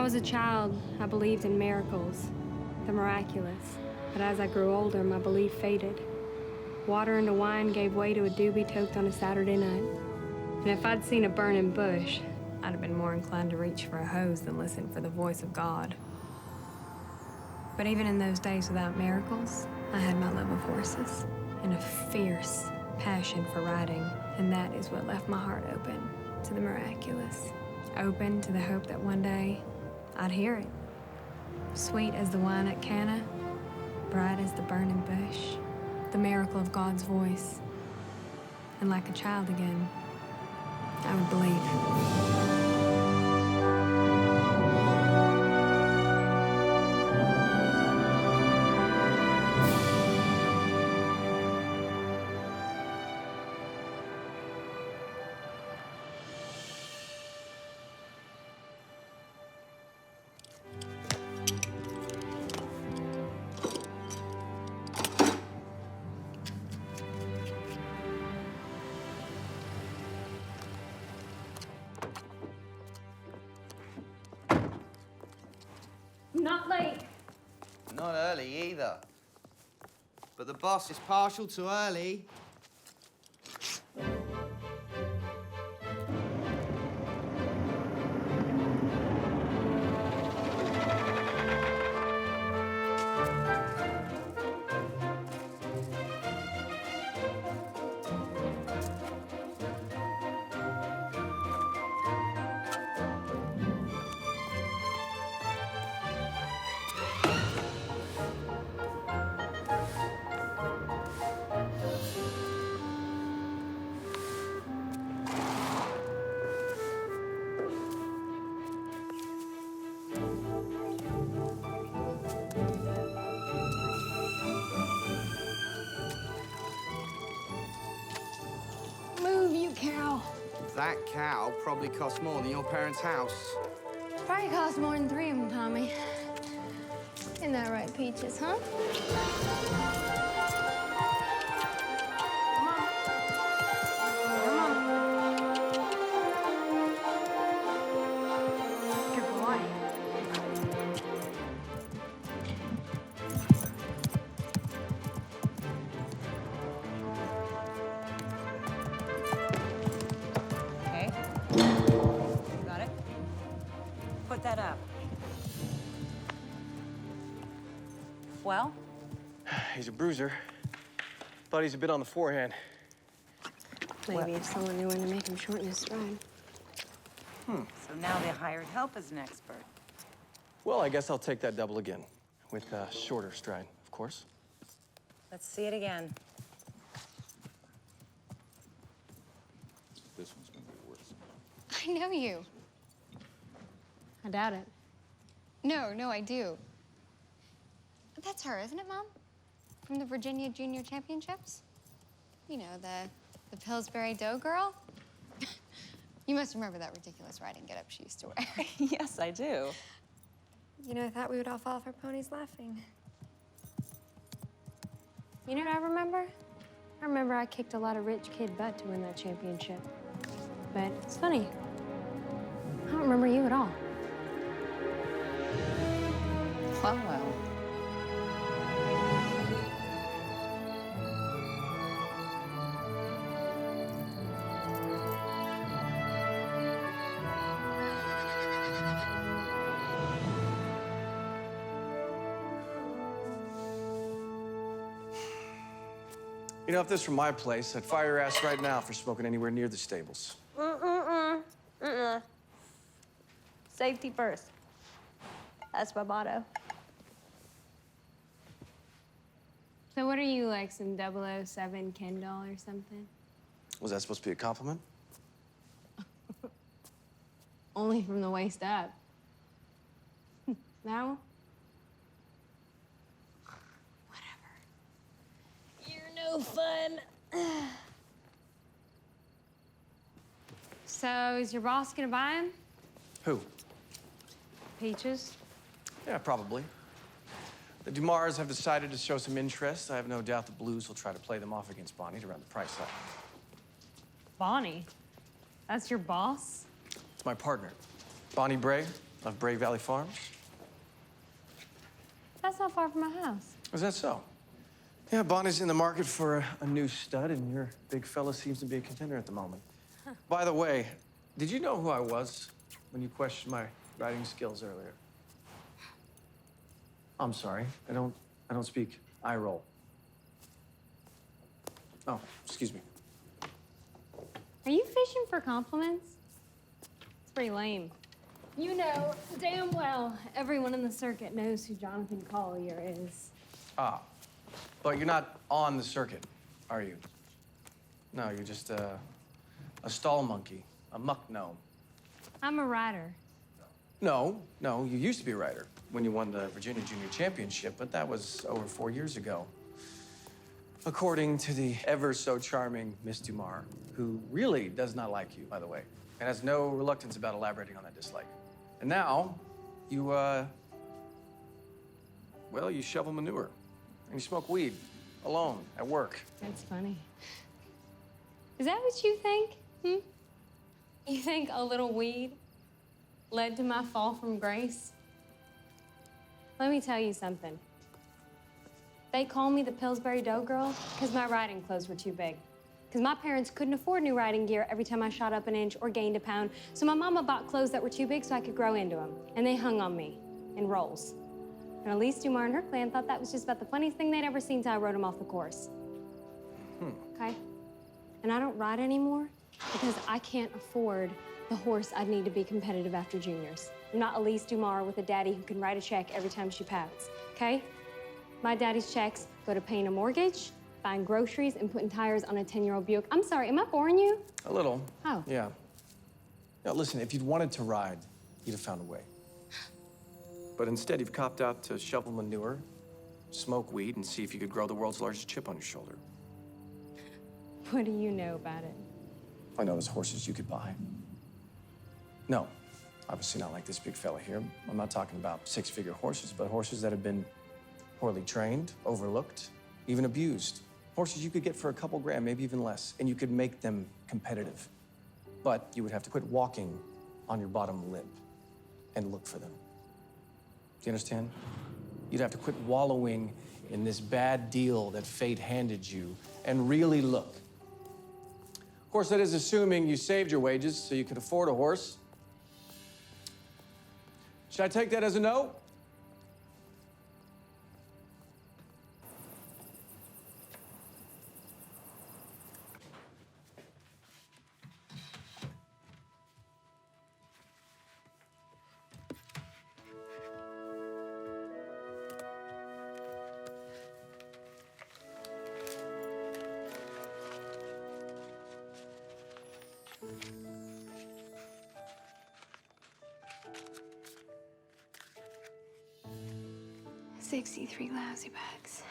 I was a child, I believed in miracles, the miraculous. But as I grew older, my belief faded. Water into wine gave way to a doobie toked on a Saturday night. And if I'd seen a burning bush, I'd have been more inclined to reach for a hose than listen for the voice of God. But even in those days without miracles, I had my love of horses and a fierce passion for riding. And that is what left my heart open to the miraculous. Open to the hope that one day I'd hear it. Sweet as the wine at Cana, bright as the burning bush. The miracle of God's voice. And like a child again, I would believe. Not late. Not early either. But the boss is partial to early. That cow probably costs more than your parents' house. Probably costs more than 3 of them, Tommie. Isn't that right, Peaches, huh? That up. Well? He's a bruiser. Thought he's a bit on the forehand. Maybe if someone knew when to make him shorten his stride. So now they hired help as an expert. Well, I guess I'll take that double again. With a shorter stride, of course. Let's see it again. This one's gonna be worse. I know you. I doubt it. No, I do. That's her, isn't it, Mom? From the Virginia Junior Championships? You know, the Pillsbury Dough girl? You must remember that ridiculous riding getup she used to wear. Yes, I do. You know, I thought we would all fall off our ponies laughing. You know what I remember? I remember I kicked a lot of rich kid butt to win that championship. But it's funny. I don't remember you at all. Well. You know, if this were my place, I'd fire your ass right now for smoking anywhere near the stables. Safety first. That's my motto. So what are you, like some 007 Ken doll or something? Was that supposed to be a compliment? Only from the waist up. No? Whatever. You're no fun. So is your boss gonna buy him? Who? Peaches? Yeah, probably. The Dumars have decided to show some interest. I have no doubt the Blues will try to play them off against Bonnie to round the price up. Bonnie? That's your boss? It's my partner. Bonnie Bray, of Brave Valley Farms? That's not far from my house. Is that so? Yeah, Bonnie's in the market for a new stud, and your big fella seems to be a contender at the moment. By the way, did you know who I was when you questioned my riding skills earlier? I'm sorry. I don't speak eye roll. Oh, excuse me. Are you fishing for compliments? It's pretty lame. You know damn well everyone in the circuit knows who Jonathan Collier is. Ah, but you're not on the circuit, are you? No, you're just a stall monkey, a muck gnome. I'm a rider. No, you used to be a rider when you won the Virginia Junior Championship, but that was over 4 years ago. According to the ever so charming Miss Dumar, who really does not like you, by the way, and has no reluctance about elaborating on that dislike. And now, you, well, you shovel manure and you smoke weed alone at work. That's funny. Is that what you think? You think a little weed led to my fall from grace? Let me tell you something. They call me the Pillsbury Dough Girl because my riding clothes were too big. Because my parents couldn't afford new riding gear every time I shot up an inch or gained a pound. So my mama bought clothes that were too big so I could grow into them. And they hung on me in rolls. And Elise Dumar and her clan thought that was just about the funniest thing they'd ever seen till I rode them off the course. Okay? And I don't ride anymore because I can't afford the horse I'd need to be competitive after juniors. I'm not Elise Dumar with a daddy who can write a check every time she pouts, okay? My daddy's checks go to paying a mortgage, buying groceries, and putting tires on a 10-year-old Buick. I'm sorry, am I boring you? A little. Oh. Yeah. Now, listen, if you'd wanted to ride, you'd have found a way. But instead, you've copped out to shovel manure, smoke weed, and see if you could grow the world's largest chip on your shoulder. What do you know about it? I know there's horses you could buy. No, obviously not like this big fella here. I'm not talking about six-figure horses, but horses that have been poorly trained, overlooked, even abused. Horses you could get for a couple grand, maybe even less, and you could make them competitive. But you would have to quit walking on your bottom lip and look for them. Do you understand? You'd have to quit wallowing in this bad deal that fate handed you and really look. Of course, that is assuming you saved your wages so you could afford a horse. Should I take that as a no? $63 lousy bags.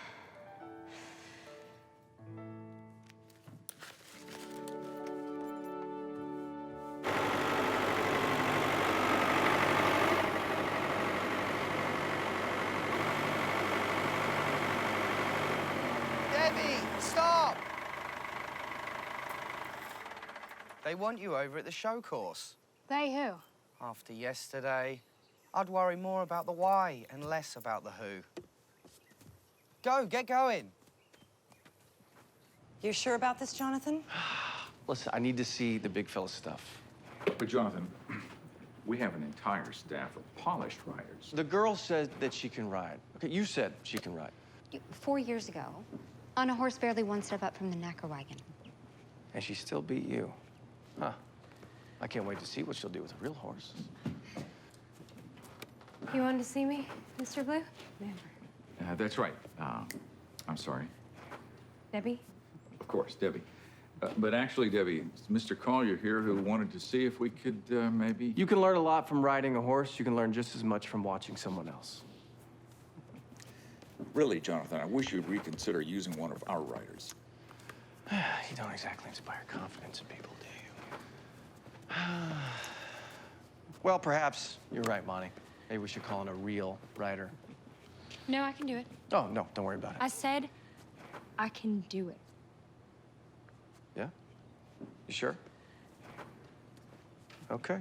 Debbie, stop! They want you over at the show course. They who? After yesterday, I'd worry more about the why and less about the who. Go, get going. You're sure about this, Jonathan? Listen, I need to see the big fella stuff. But Jonathan, we have an entire staff of polished riders. The girl said that she can ride. Okay, you said she can ride. 4 years ago, on a horse barely one step up from the knacker wagon. And she still beat you. Huh. I can't wait to see what she'll do with a real horse. You wanted to see me, Mr. Blue? Never. That's right. I'm sorry. Debbie? Of course, Debbie. But actually, Debbie, it's Mr. Collier here who wanted to see if we could maybe... You can learn a lot from riding a horse. You can learn just as much from watching someone else. Really, Jonathan, I wish you'd reconsider using one of our riders. You don't exactly inspire confidence in people, do you? Well, perhaps you're right, Bonnie. Maybe we should call in a real rider. No, I can do it. Oh, no, don't worry about it. I said I can do it. Yeah? You sure? Okay.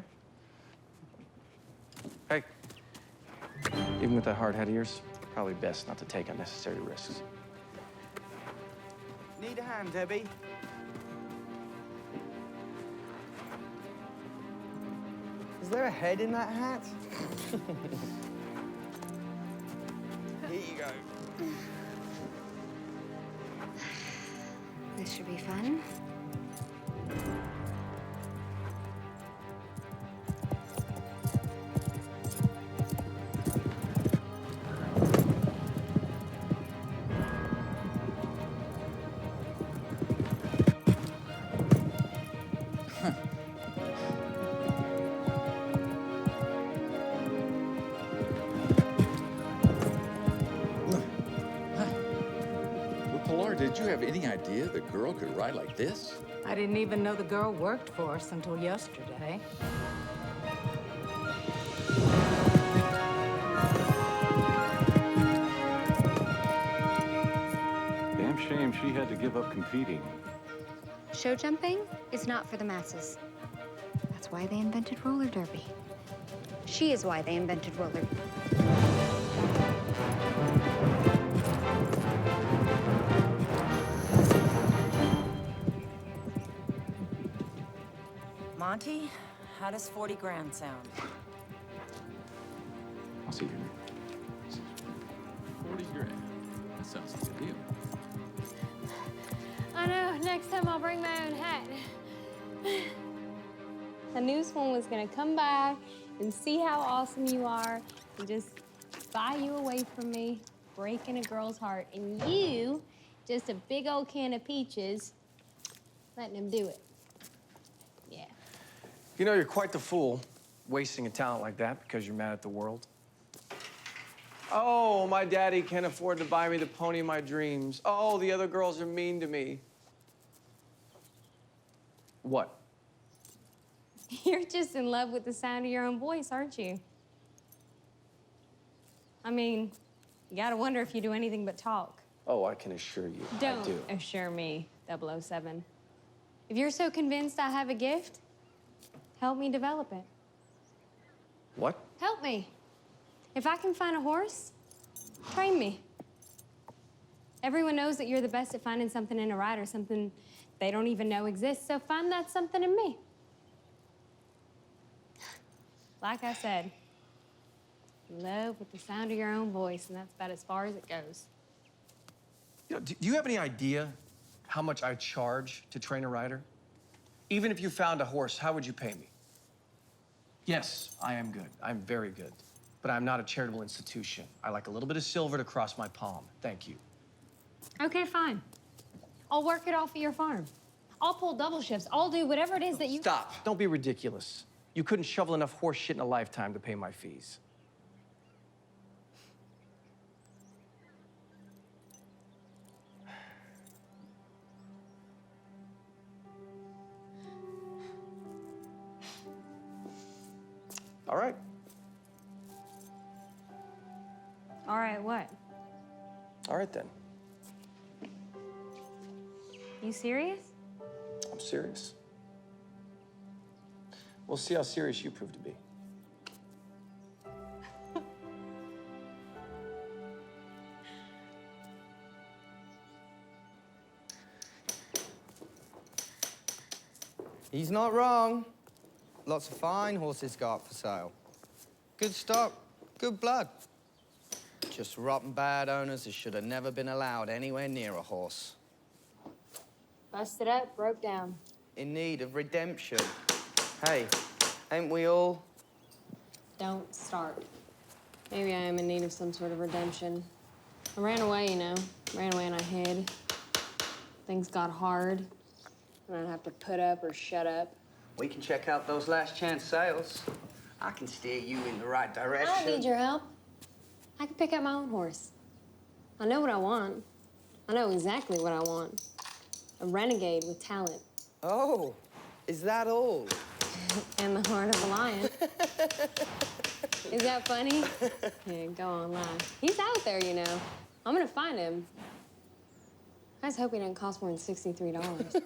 Hey, Even with that hard head of yours, probably best not to take unnecessary risks. Need a hand, Debbie? Is there a head in that hat? Here you go. This should be fun. Did you have any idea the girl could ride like this? I didn't even know the girl worked for us until yesterday. Damn shame she had to give up competing. Show jumping is not for the masses. That's why they invented roller derby. She is why they invented roller. Monty, how does 40 grand sound? I'll see you. 40 grand. That sounds like a deal. I know. Next time I'll bring my own hat. I knew someone was gonna come by and see how awesome you are and just buy you away from me, breaking a girl's heart. And you, just a big old can of peaches, letting him do it. Yeah. You know, you're quite the fool, wasting a talent like that because you're mad at the world. Oh, my daddy can't afford to buy me the pony of my dreams. Oh, the other girls are mean to me. What? You're just in love with the sound of your own voice, aren't you? I mean, you gotta wonder if you do anything but talk. Oh, I can assure you, I Don't do. assure me, 007. If you're so convinced I have a gift, help me develop it. What? Help me. If I can find a horse, train me. Everyone knows that you're the best at finding something in a rider, something they don't even know exists, so find that something in me. Like I said, love with the sound of your own voice, and that's about as far as it goes. You know, do you have any idea how much I charge to train a rider? Even if you found a horse, how would you pay me? Yes, I am good. I'm very good. But I'm not a charitable institution. I like a little bit of silver to cross my palm. Thank you. Okay, fine. I'll work it off of your farm. I'll pull double shifts. I'll do whatever it is that you... Stop. Don't be ridiculous. You couldn't shovel enough horse shit in a lifetime to pay my fees. All right. All right, what? All right, then. You serious? I'm serious. We'll see how serious you prove to be. He's not wrong. Lots of fine horses got up for sale. Good stock, good blood. Just rotten bad owners who should have never been allowed anywhere near a horse. Busted up, broke down. In need of redemption. Hey, ain't we all? Don't start. Maybe I am in need of some sort of redemption. I ran away, you know. Ran away and I hid. Things got hard. And I'd have to put up or shut up. We can check out those last chance sales. I can steer you in the right I direction. don't need your help. I can pick out my own horse. I know what I want. I know exactly what I want. A renegade with talent. Oh, is that all? And the heart of a lion. Is that funny? Yeah, go on, lie. He's out there, you know. I'm gonna find him. I was hoping it didn't cost more than $63.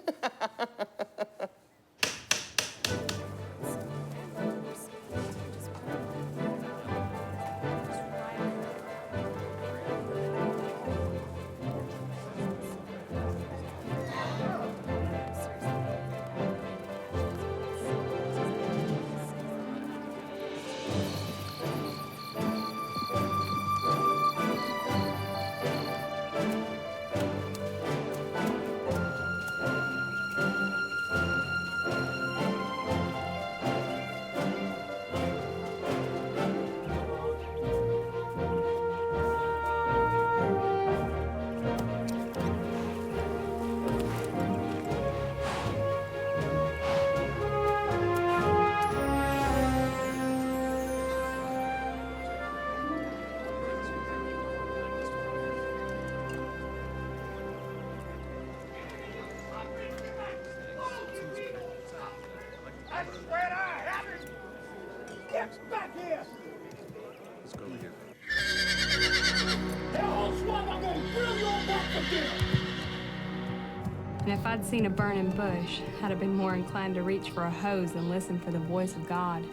swear I haven't. Get back here. Let's go over here. That whole swamp, I'm gonna grill your back for dinner. And if I'd seen a burning bush, I'd have been more inclined to reach for a hose than listen for the voice of God.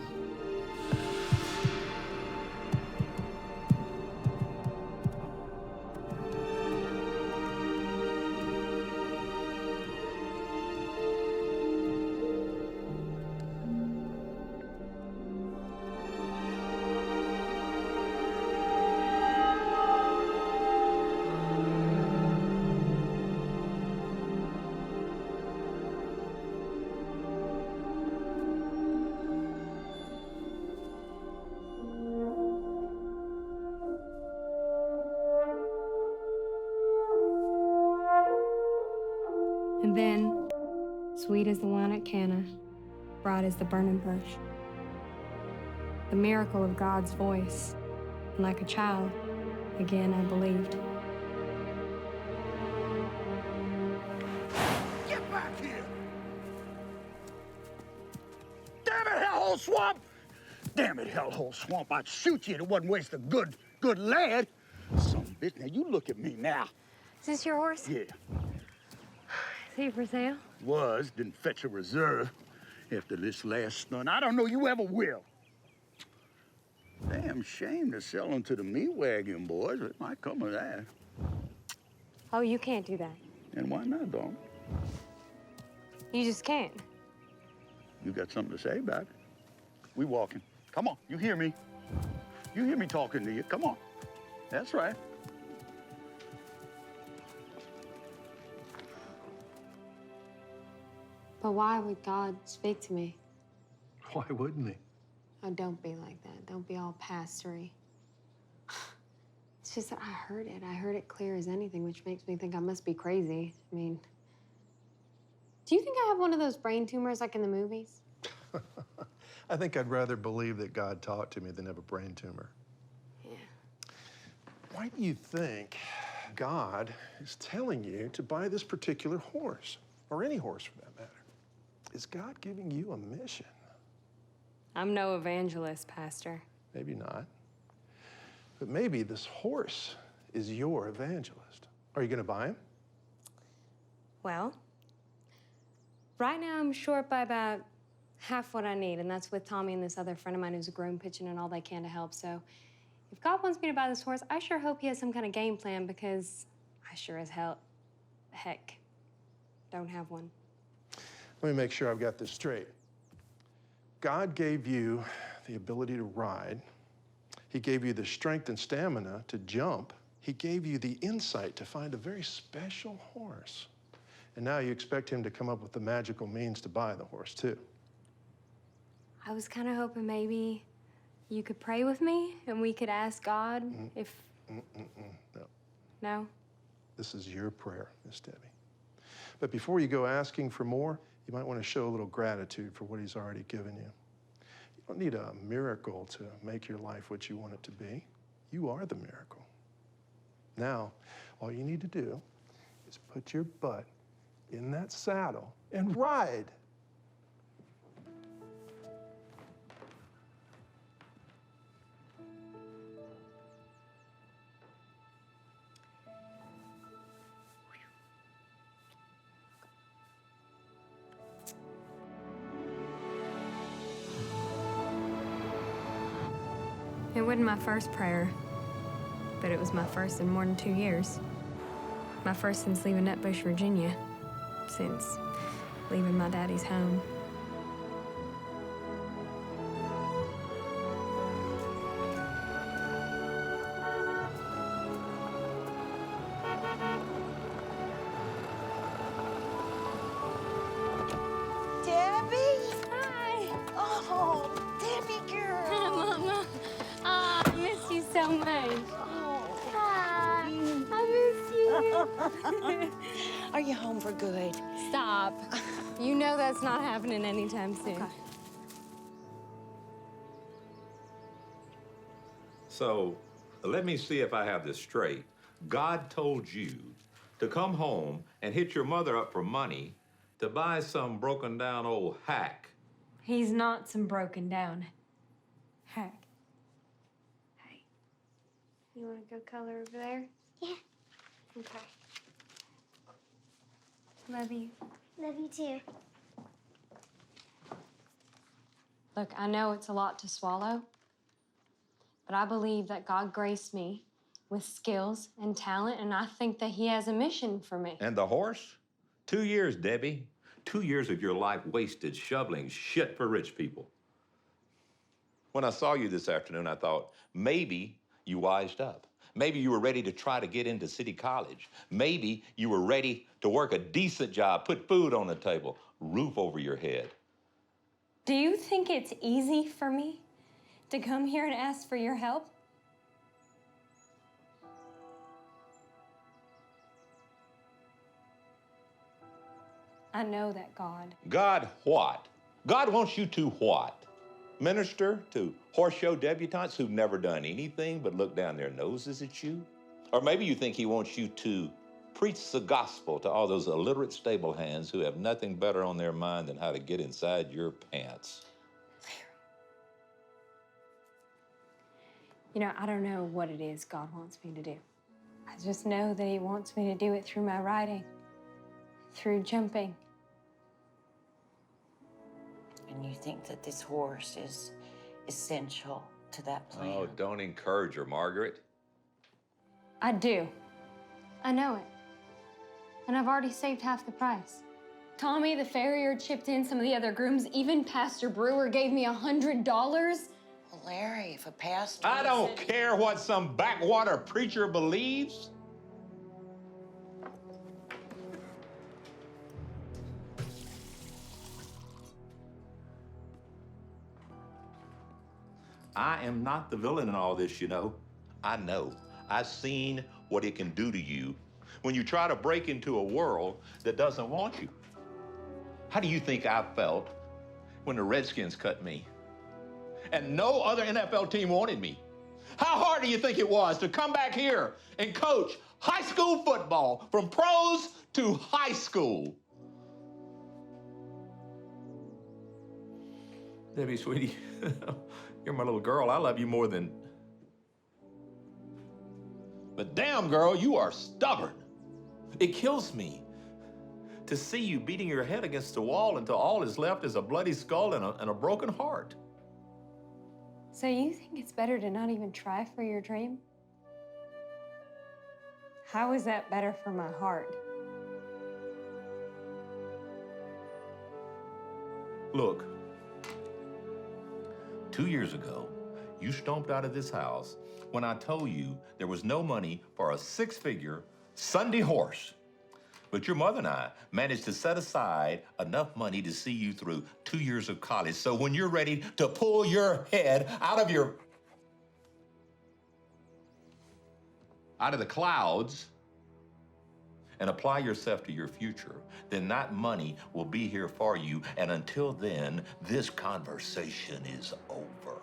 And then, sweet as the wine at Cana, bright as the burning bush. The miracle of God's voice. And like a child, again I believed. Get back here! Damn it, hellhole swamp! Damn it, hellhole swamp! I'd shoot you if it wasn't waste a good lad. Some bitch. Now you look at me now. Is this your horse? Yeah. Is he for sale? Was, didn't fetch a reserve after this last stunt. I don't know you ever will. Damn shame to sell him to the meat wagon boys. It might come of that. Oh, you can't do that. And why not, Dawn? You just can't. You got something to say about it? We walking. Come on, you hear me? You hear me talking to you. Come on. That's right. But why would God speak to me? Why wouldn't he? Oh, don't be like that. Don't be all pastory. It's just that I heard it. I heard it clear as anything, which makes me think I must be crazy. I mean, do you think I have one of those brain tumors like in the movies? I think I'd rather believe that God talked to me than have a brain tumor. Yeah. Why do you think God is telling you to buy this particular horse, or any horse for that matter? Is God giving you a mission? I'm no evangelist, Pastor. Maybe not. But maybe this horse is your evangelist. Are you going to buy him? Well, right now I'm short by about half what I need, and that's with Tommie and this other friend of mine who's a groom pitching in all they can to help. So if God wants me to buy this horse, I sure hope he has some kind of game plan, because I sure as heck don't have one. Let me make sure I've got this straight. God gave you the ability to ride. He gave you the strength and stamina to jump. He gave you the insight to find a very special horse. And now you expect him to come up with the magical means to buy the horse, too. I was kind of hoping maybe you could pray with me and we could ask God if... No. No? This is your prayer, Miss Debbie. But before you go asking for more, you might want to show a little gratitude for what he's already given you. You don't need a miracle to make your life what you want it to be. You are the miracle. Now, all you need to do is put your butt in that saddle and ride. It wasn't my first prayer, but it was my first in more than 2 years. My first since leaving Nutbush, Virginia. Since leaving my daddy's home. Debbie? Hi! Oh, Debbie girl. Hi, Mama. Oh, I miss you so much. Hi. I miss you. Are you home for good? Stop. You know that's not happening anytime soon. Okay. So, let me see if I have this straight. God told you to come home and hit your mother up for money to buy some broken down old hack He's not some broken down hack. Hey, you want to go color over there? Yeah. Okay. Love you. Love you too. Look, I know it's a lot to swallow, but I believe that God graced me with skills and talent, and I think that he has a mission for me. And the horse? 2 years, Debbie. 2 years of your life wasted shoveling shit for rich people. When I saw you this afternoon, I thought, maybe you wised up. Maybe you were ready to try to get into City College. Maybe you were ready to work a decent job, put food on the table, roof over your head. Do you think it's easy for me to come here and ask for your help? I know that God. God what? God wants you to what? Minister to horse show debutantes who've never done anything but look down their noses at you? Or maybe you think he wants you to preach the gospel to all those illiterate stable hands who have nothing better on their mind than how to get inside your pants. You know, I don't know what it is God wants me to do. I just know that he wants me to do it through my riding, through jumping. And you think that this horse is essential to that plan? Oh, don't encourage her, Margaret. I do. I know it. And I've already saved half the price. Tommie, the farrier, chipped in some of the other grooms. Even Pastor Brewer gave me $100. Well, Larry, if a pastor... I don't care what some backwater preacher believes. I am not the villain in all this, you know. I know. I've seen what it can do to you when you try to break into a world that doesn't want you. How do you think I felt when the Redskins cut me and no other NFL team wanted me? How hard do you think it was to come back here and coach high school football from pros to high school? Debbie, sweetie, you're my little girl. I love you more than... But damn, girl, you are stubborn. It kills me to see you beating your head against the wall until all is left is a bloody skull and a broken heart. So you think it's better to not even try for your dream? How is that better for my heart? Look, 2 years ago, you stomped out of this house when I told you there was no money for a six-figure Sunday horse. But your mother and I managed to set aside enough money to see you through 2 years of college. So when you're ready to pull your head out of the clouds and apply yourself to your future, then that money will be here for you. And until then, this conversation is over.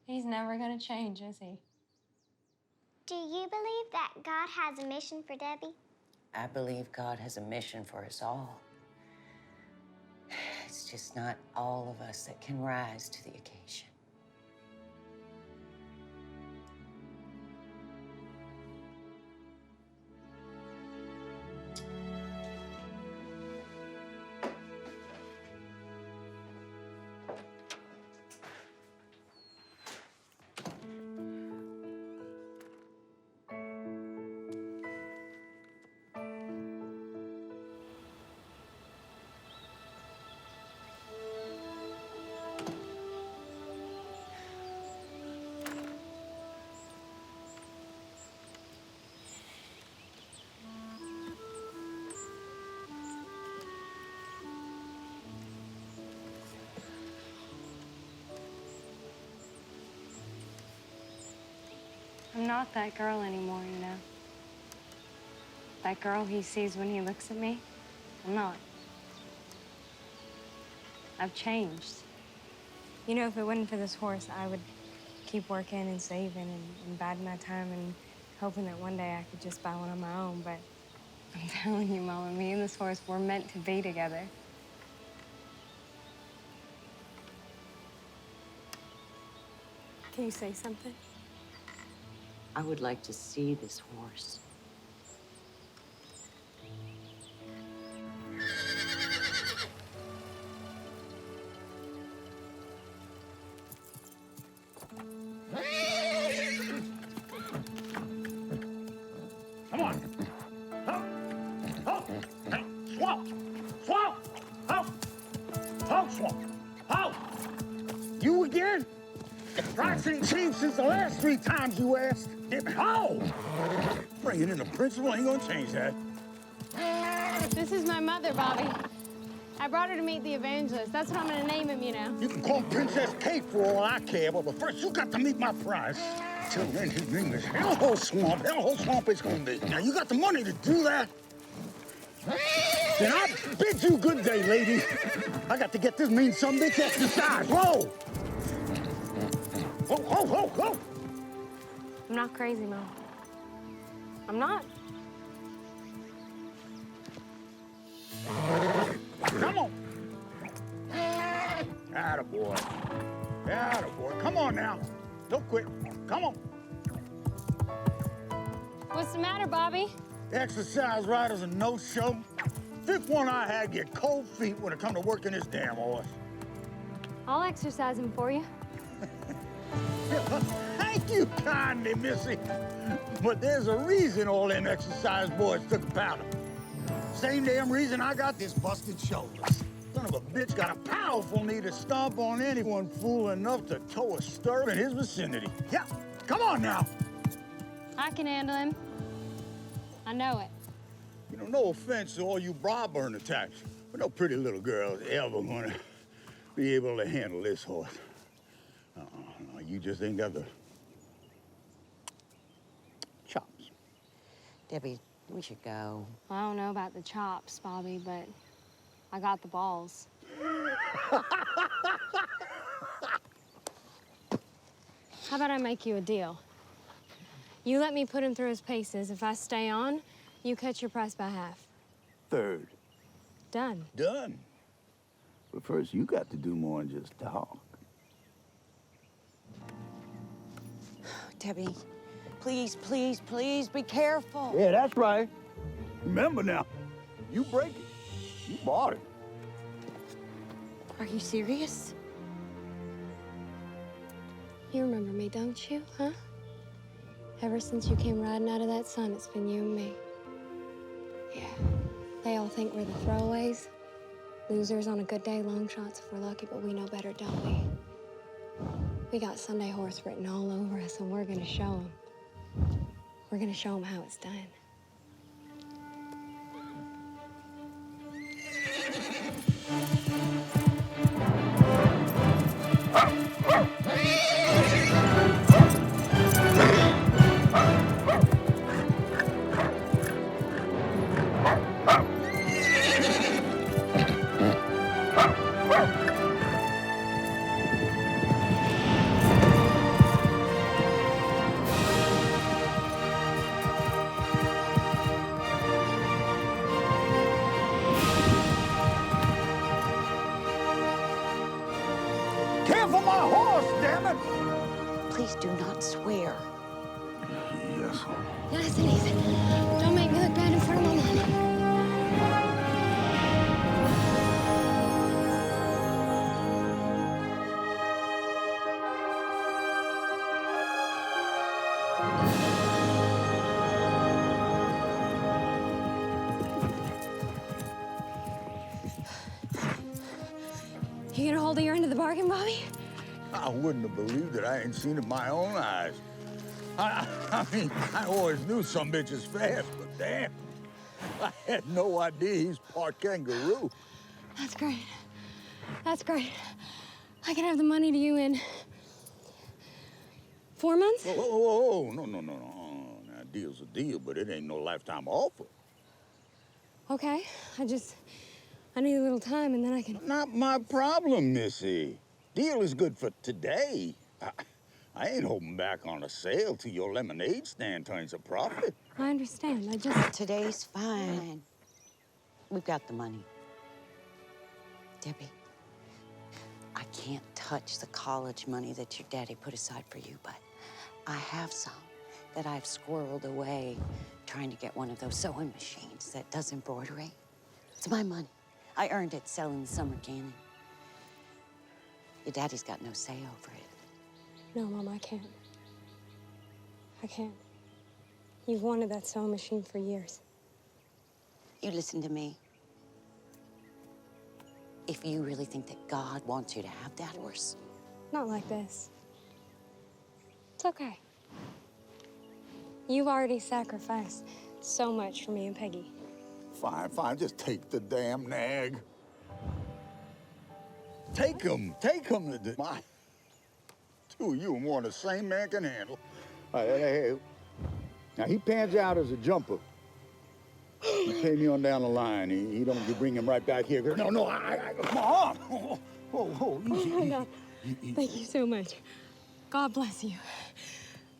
He's never gonna change, is he? Do you believe that God has a mission for Debbie? I believe God has a mission for us all. It's just not all of us that can rise to the occasion. I'm not that girl anymore, you know. That girl he sees when he looks at me, I'm not. I've changed. You know, if it wasn't for this horse, I would keep working and saving and biding my time and hoping that one day I could just buy one on my own. But I'm telling you, Mama, me and this horse, we're meant to be together. Can you say something? I would like to see this horse. Come on. Up. Up. Swamp. Swamp. Up. Up, swamp. Up. You again? Price ain't changed since the last 3 times you asked. How? Bringing in the principal ain't gonna change that. This is my mother, Bobby. I brought her to meet the evangelist. That's what I'm gonna name him, you know. You can call him Princess Kate for all I care, but first you got to meet my prize. Till then, his name is Hellhole Swamp. Hellhole Swamp it's gonna be. Now, you got the money to do that? Then I bid you good day, lady. I got to get this mean some bitch exercise. Whoa! Whoa, whoa, whoa, whoa! I'm not crazy, Mom. I'm not. Come on. Attaboy. Attaboy. Come on now. Don't quit. Come on. What's the matter, Bobby? Exercise riders a no-show. 5th one I had get cold feet when it come to working this damn horse. I'll exercise him for you. Thank you kindly, Missy. But there's a reason all them exercise boys took a powder. Same damn reason I got this busted shoulders. Son of a bitch got a powerful knee to stomp on anyone fool enough to tow a stirrup in his vicinity. Yeah, come on now. I can handle him. I know it. You know, no offense to all you broad burner types, but no pretty little girl is ever gonna be able to handle this horse. You just ain't got the chops. Debbie, we should go. Well, I don't know about the chops, Bobby, but I got the balls. How about I make you a deal? You let me put him through his paces. If I stay on, you cut your price by half. 1/3. Done. Done. But first, you got to do more than just talk. Debbie, please, please, please be careful. Yeah, that's right. Remember now, you break it, you bought it. Are you serious? You remember me, don't you, huh? Ever since you came riding out of that sun, it's been you and me. Yeah, they all think we're the throwaways. Losers on a good day, long shots if we're lucky, but we know better, don't we? We got Sunday horse written all over us, and we're gonna show them. We're gonna show them how it's done. Careful my horse, damn it! Please do not swear. Yes. Nice and easy. Don't make me look bad in front of my mama. You get a hold of your end of the bargain, Bobby? I wouldn't have believed it. I ain't seen it with my own eyes. I mean, I always knew some bitches fast, but damn, I had no idea he's part kangaroo. That's great. That's great. I can have the money to you in 4 months? Whoa, whoa, whoa, whoa. No. Now, a deal's a deal, but it ain't no lifetime offer. Okay, I need a little time and then I can... Not my problem, Missy. Deal is good for today. I ain't holding back on a sale till your lemonade stand turns a profit. I understand. I just... Today's fine. We've got the money. Debbie, I can't touch the college money that your daddy put aside for you, but I have some that I've squirreled away trying to get one of those sewing machines that does embroidery. It's my money. I earned it selling the summer canning. Your daddy's got no say over it. No, Mom, I can't. I can't. You've wanted that sewing machine for years. You listen to me. If you really think that God wants you to have that horse. Not like this. It's okay. You've already sacrificed so much for me and Peggy. Fine, fine, just take the damn nag. Take him. My, two of you are more than the same man can handle. Hey. Now, he pans out as a jumper. You pay me on down the line. He don't bring him right back here. No, come on. Oh, easy. Oh, my God. Thank you so much. God bless you.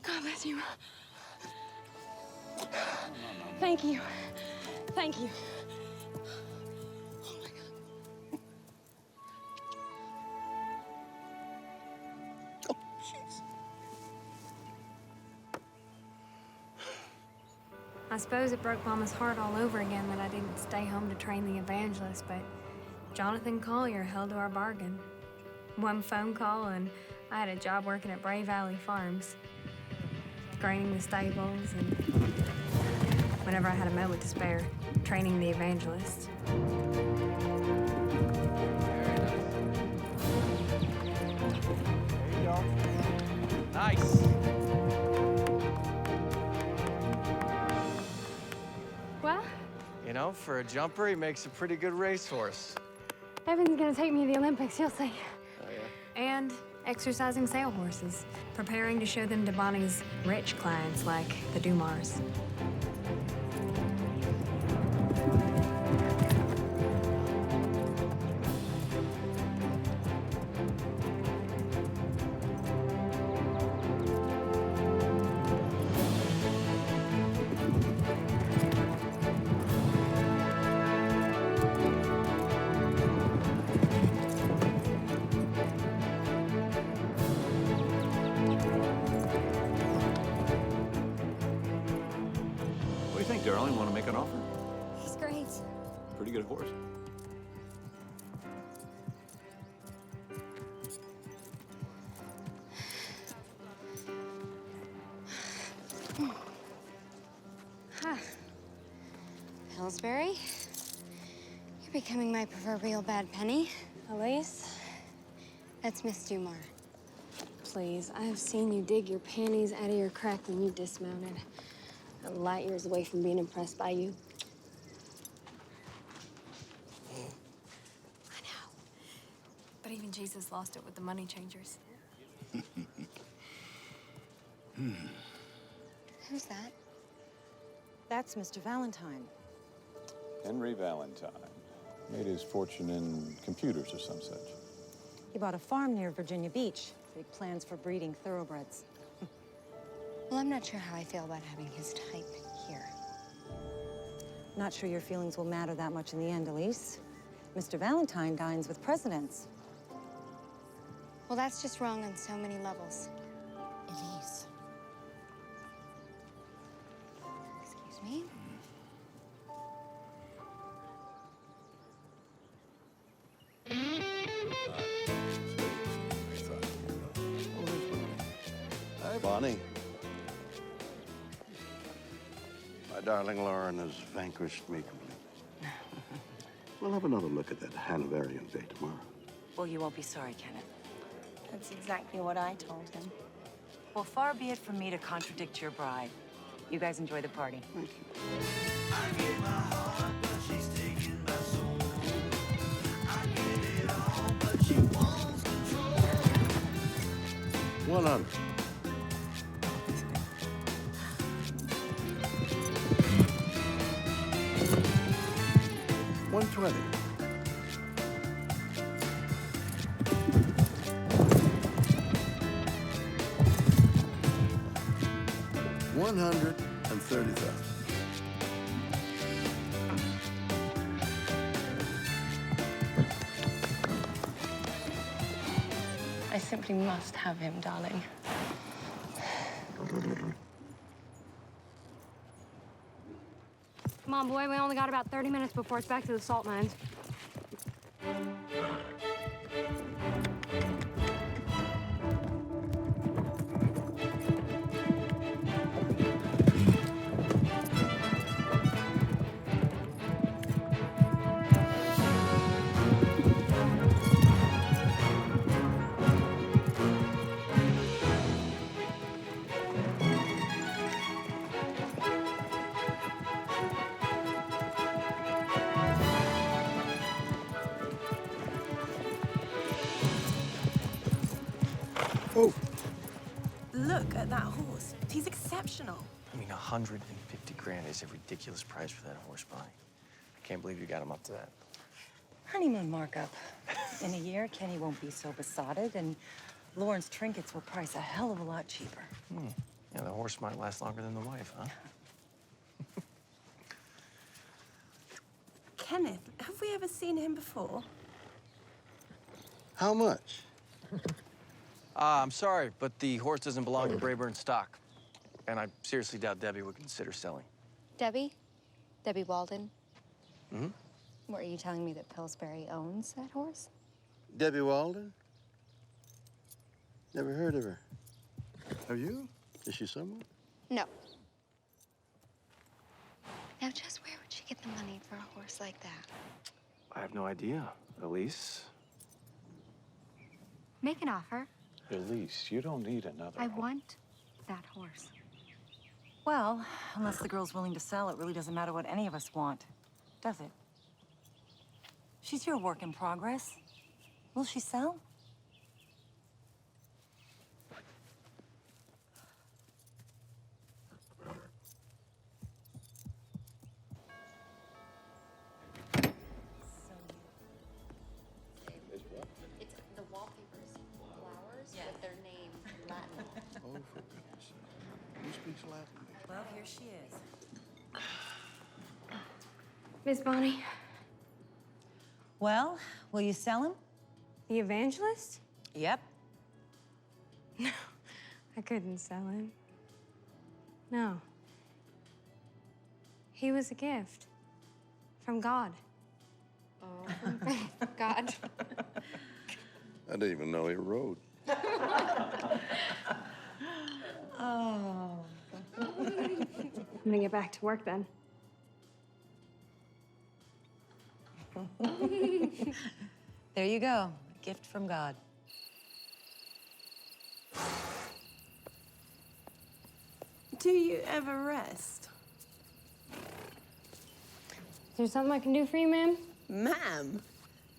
God bless you. Thank you. Thank you. Oh, my God. Oh, jeez. I suppose it broke Mama's heart all over again that I didn't stay home to train the evangelist, but Jonathan Collier held to our bargain. One phone call and I had a job working at Bray Valley Farms, graining the stables, and whenever I had a moment to spare, training the evangelist. There you go. Nice. Well, You know, for a jumper, he makes a pretty good racehorse. Evan's gonna take me to the Olympics, you'll see. Oh, yeah? And exercising sale horses, preparing to show them to Bonnie's rich clients like the Dumars. What do you think, darling? Want to make an offer? He's great. Pretty good horse. Huh. Pillsbury, you're becoming my proverbial bad penny. Elise, That's Miss Dumar. please, I have seen you dig your panties out of your crack when you dismounted. I'm light years away from being impressed by you. I know. But even Jesus lost it with the money changers. Who's that? That's Mr. Valentine. Henry Valentine. Made his fortune in computers or some such. He bought a farm near Virginia Beach. Big plans for breeding thoroughbreds. Well, I'm not sure how I feel about having his type here. Not sure your feelings will matter that much in the end, Elise. Mr. Valentine dines with presidents. Well, that's just wrong on so many levels. Elise. Excuse me? Bonnie. My darling Lauren has vanquished me completely. We'll have another look at that Hanoverian day tomorrow. Well, you won't be sorry, Kenneth. That's exactly what I told him. Well, far be it from me to contradict your bride. You guys enjoy the party. Thank you. One under. $120. $130,000. I simply must have him, darling. Come on, boy, we only got about 30 minutes before it's back to the salt mines. Oh. Look at that horse. He's exceptional. I mean, 150 grand is a ridiculous price for that horse, Bonnie. I can't believe you got him up to that. Honeymoon markup. In a year, Kenny won't be so besotted, and Lauren's trinkets will price a hell of a lot cheaper. Yeah, the horse might last longer than the wife, huh? Kenneth, have we ever seen him before? How much? I'm sorry, but the horse doesn't belong to Brayburn stock. And I seriously doubt Debbie would consider selling. Debbie? Debbie Walden? Mm-hmm. What, are you telling me that Pillsbury owns that horse? Debbie Walden? Never heard of her. Have you? Is she someone? No. Now, just where would she get the money for a horse like that? I have no idea. Elise? Make an offer. Elise, you don't need another. I want that horse. Well, unless the girl's willing to sell, it really doesn't matter what any of us want, does it? She's your work in progress. Will she sell? It's the wallpaper's flowers with their name in Latin. Oh, for goodness sake. You speak Latin? Well, here she is. Miss Bonnie. Well, will you sell him? The evangelist? Yep. No, I couldn't sell him. No. He was a gift from God. Oh, from God. I didn't even know he rode. Oh. I'm gonna get back to work then. There you go. A gift from God. Do you ever rest? Is there something I can do for you, ma'am? Ma'am?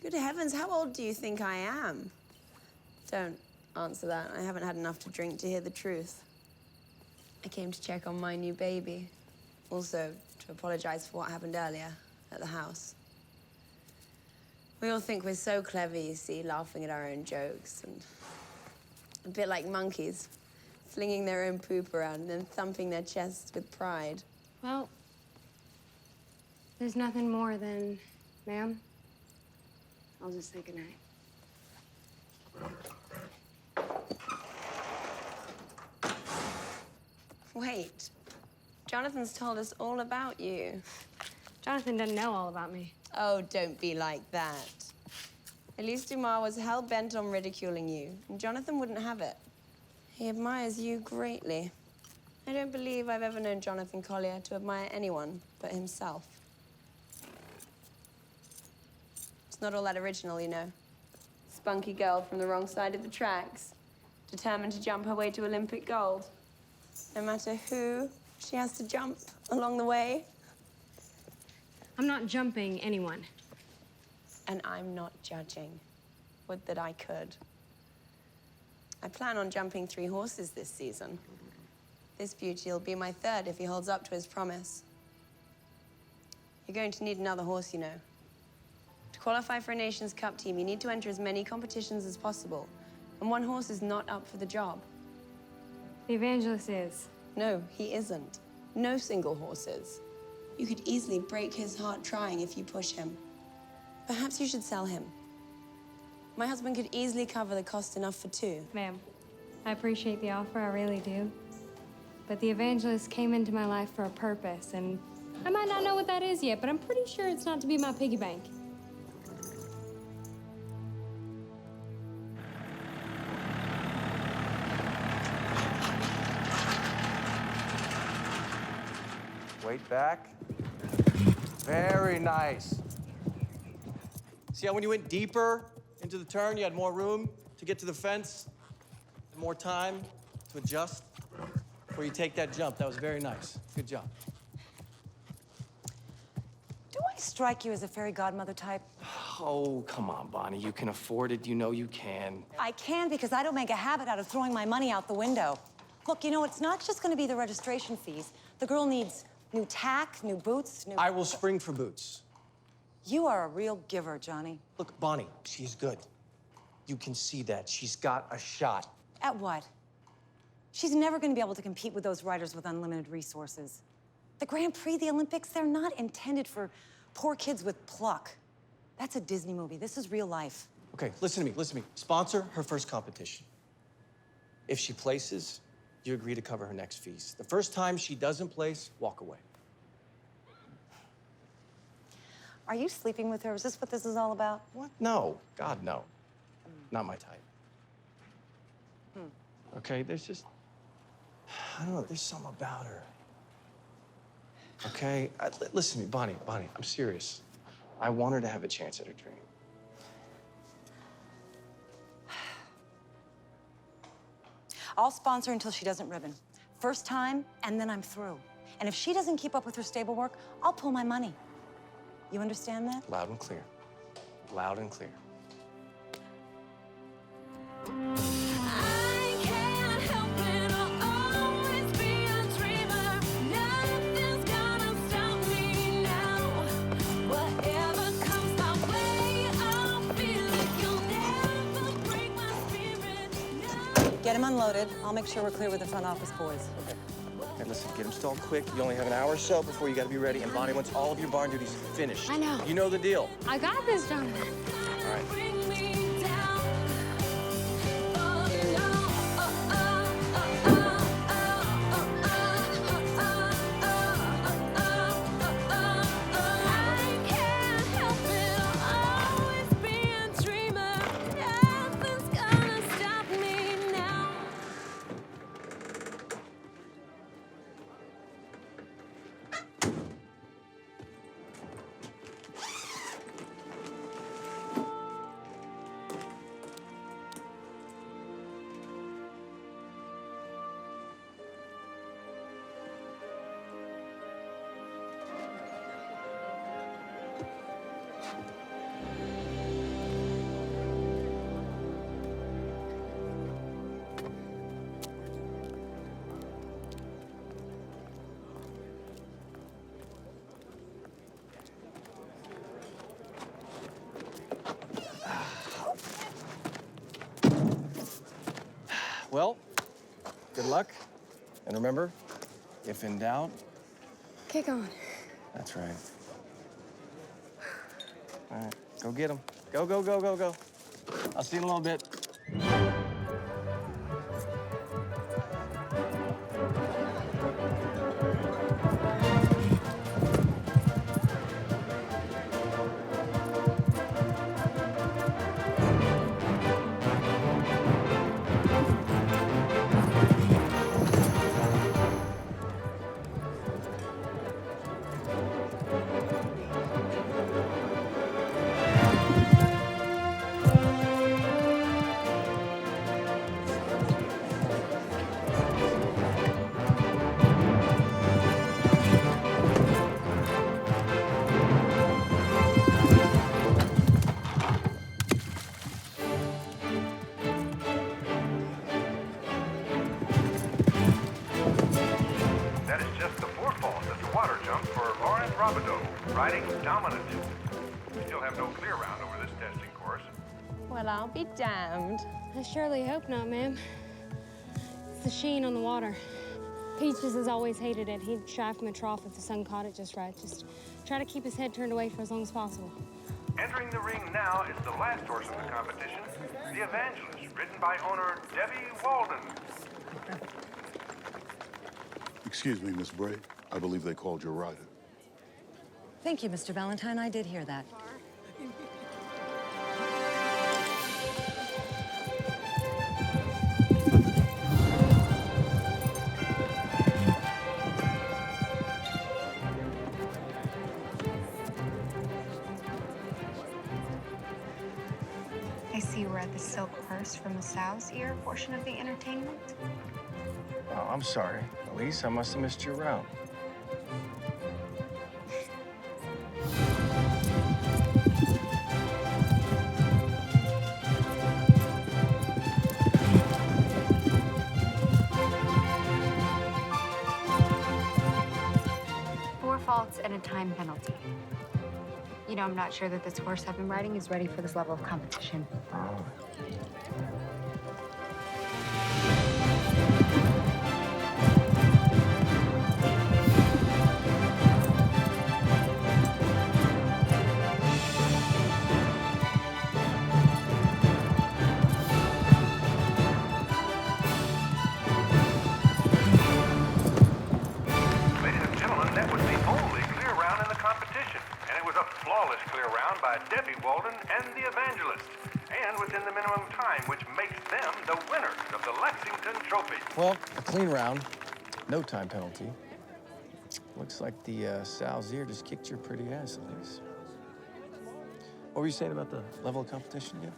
Good heavens, how old do you think I am? Don't answer that. I haven't had enough to drink to hear the truth. I came to check on my new baby. Also, to apologize for what happened earlier at the house. We all think we're so clever, you see, laughing at our own jokes, and a bit like monkeys, flinging their own poop around and then thumping their chests with pride. Well, there's nothing more than, ma'am, I'll just say goodnight. Wait, Jonathan's told us all about you. Jonathan doesn't know all about me. Oh, don't be like that. Elise Dumas was hell-bent on ridiculing you, and Jonathan wouldn't have it. He admires you greatly. I don't believe I've ever known Jonathan Collier to admire anyone but himself. It's not all that original, you know. Spunky girl from the wrong side of the tracks, determined to jump her way to Olympic gold. No matter who she has to jump along the way. I'm not jumping anyone. And I'm not judging. Would that I could. I plan on jumping 3 horses this season. This beauty will be my 3rd if he holds up to his promise. You're going to need another horse, you know. To qualify for a Nations Cup team, you need to enter as many competitions as possible. And 1 horse is not up for the job. The evangelist is. No, he isn't. No single horses. You could easily break his heart trying if you push him. Perhaps you should sell him. My husband could easily cover the cost enough for 2. Ma'am, I appreciate the offer, I really do. But the evangelist came into my life for a purpose, and I might not know what that is yet, but I'm pretty sure it's not to be my piggy bank. Weight back. Very nice. See how when you went deeper into the turn, you had more room to get to the fence? More time to adjust before you take that jump. That was very nice. Good job. Do I strike you as a fairy godmother type? Oh, come on, Bonnie. You can afford it. You know you can. I can because I don't make a habit out of throwing my money out the window. Look, you know, it's not just gonna be the registration fees. The girl needs new tack, new boots, new... I will spring for boots. You are a real giver, Johnny. Look, Bonnie, she's good. You can see that. She's got a shot. At what? She's never gonna be able to compete with those riders with unlimited resources. The Grand Prix, the Olympics, they're not intended for poor kids with pluck. That's a Disney movie. This is real life. Okay, listen to me. Sponsor her first competition. If she places, you agree to cover her next fees. The first time she doesn't place, walk away. Are you sleeping with her? Is this what this is all about? What? No. God, no. Not my type. Okay, there's just... I don't know, there's something about her. Okay? Listen to me, Bonnie, I'm serious. I want her to have a chance at her dream. I'll sponsor until she doesn't ribbon. First time, and then I'm through. And if she doesn't keep up with her stable work, I'll pull my money. You understand that? Loud and clear. Loud and clear. Get him unloaded. I'll make sure we're clear with the front office boys. Okay. And listen, get him stalled quick. You only have an hour or so before you gotta be ready. And Bonnie, once all of your barn duties finished. I know. You know the deal. I got this, Jonathan. All right. Well, good luck. And remember, if in doubt... Kick on. That's right. All right, go get them. Go, go, go, go, go. I'll see you in a little bit. Well, I'll be damned. I surely hope not, ma'am. It's the sheen on the water. Peaches has always hated it. He'd shy from the trough if the sun caught it just right. Just try to keep his head turned away for as long as possible. Entering the ring now is the last horse in the competition, the Evangelist, ridden by owner Debbie Walden. Excuse me, Miss Bray. I believe they called your rider. Thank you, Mr. Valentine. I did hear that. I see we're at the silk purse from the sow's ear portion of the entertainment. Oh, I'm sorry. Elise, I must have missed your route. Four faults and a time penalty. You know, I'm not sure that this horse I've been riding is ready for this level of competition. Oh. By Debbie Walden and the Evangelist, and within the minimum time, which makes them the winners of the Lexington Trophy. Well, a clean round, no time penalty. Looks like the sow's ear just kicked your pretty ass, Elise. What were you saying about the level of competition again?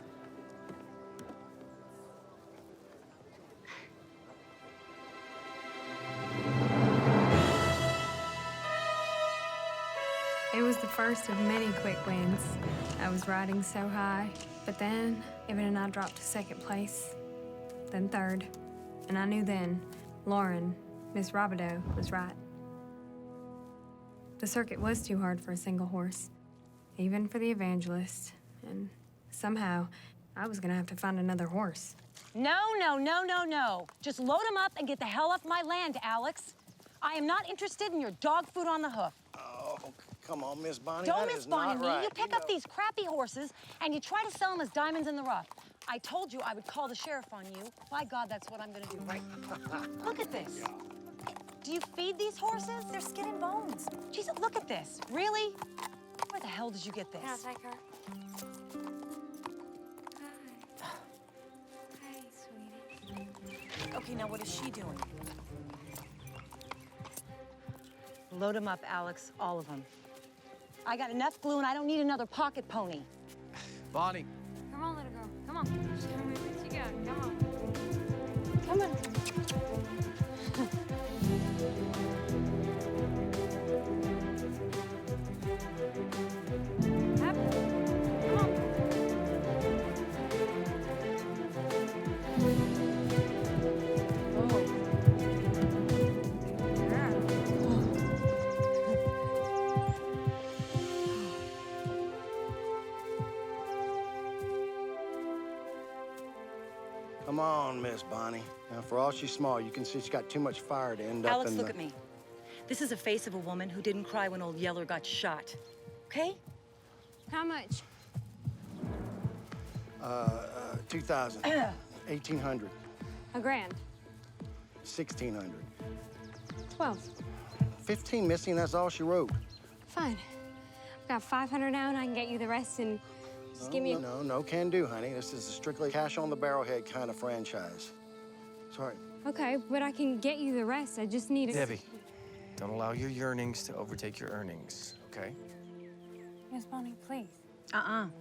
It was the first of many quick wins. I was riding so high, but then Evan and I dropped to second place, then third. And I knew then, Lauren, Miss Robideau, was right. The circuit was too hard for a single horse, even for the Evangelist. And somehow, I was gonna have to find another horse. No, no, no, no, no. Just load him up and get the hell off my land, Alex. I am not interested in your dog food on the hoof. Oh, come on, Miss Bonnie. Don't that Miss is not Bonnie me. right. You pick up these crappy horses and you try to sell them as diamonds in the rough. I told you I would call the sheriff on you. By God, that's what I'm gonna do, right? Look at this. Do you feed these horses? They're skin and bones. Jesus, look at this. Really? Where the hell did you get this? Can I take her? Hi, sweetie. Okay, now what is she doing? Load them up, Alex, all of them. I got enough glue and I don't need another pocket pony. Bonnie. Come on, little girl. Come on. Show me what you got. Come on. Come on. Come on, Miss Bonnie. Now, for all she's small, you can see she's got too much fire to end up Alex, in look at me. This is the face of a woman who didn't cry when old Yeller got shot. Okay? How much? 2,000. 1,800. $1,000. 1,600. 12. 15 missing, that's all she wrote. Fine. I've got 500 now, and I can get you the rest, and just give me a... No can do, honey. This is a strictly cash on the barrelhead kind of franchise. Sorry. Okay, but I can get you the rest. I just need a... Debbie, don't allow your yearnings to overtake your earnings, okay? Miss Bonnie, please. I'm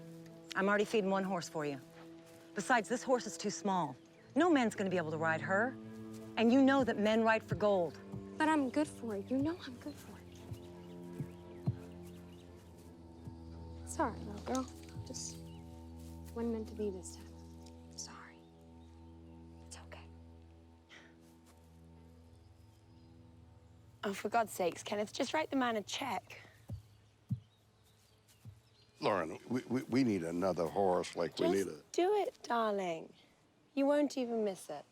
already feeding one horse for you. Besides, this horse is too small. No man's gonna be able to ride her. And you know that men ride for gold. But I'm good for it. You know I'm good for it. Sorry, little girl. Just wasn't meant to be this time. Sorry. It's okay. Oh, for God's sakes, Kenneth, just write the man a check. Lauren, we need another horse like we need a... Do it, darling. You won't even miss it.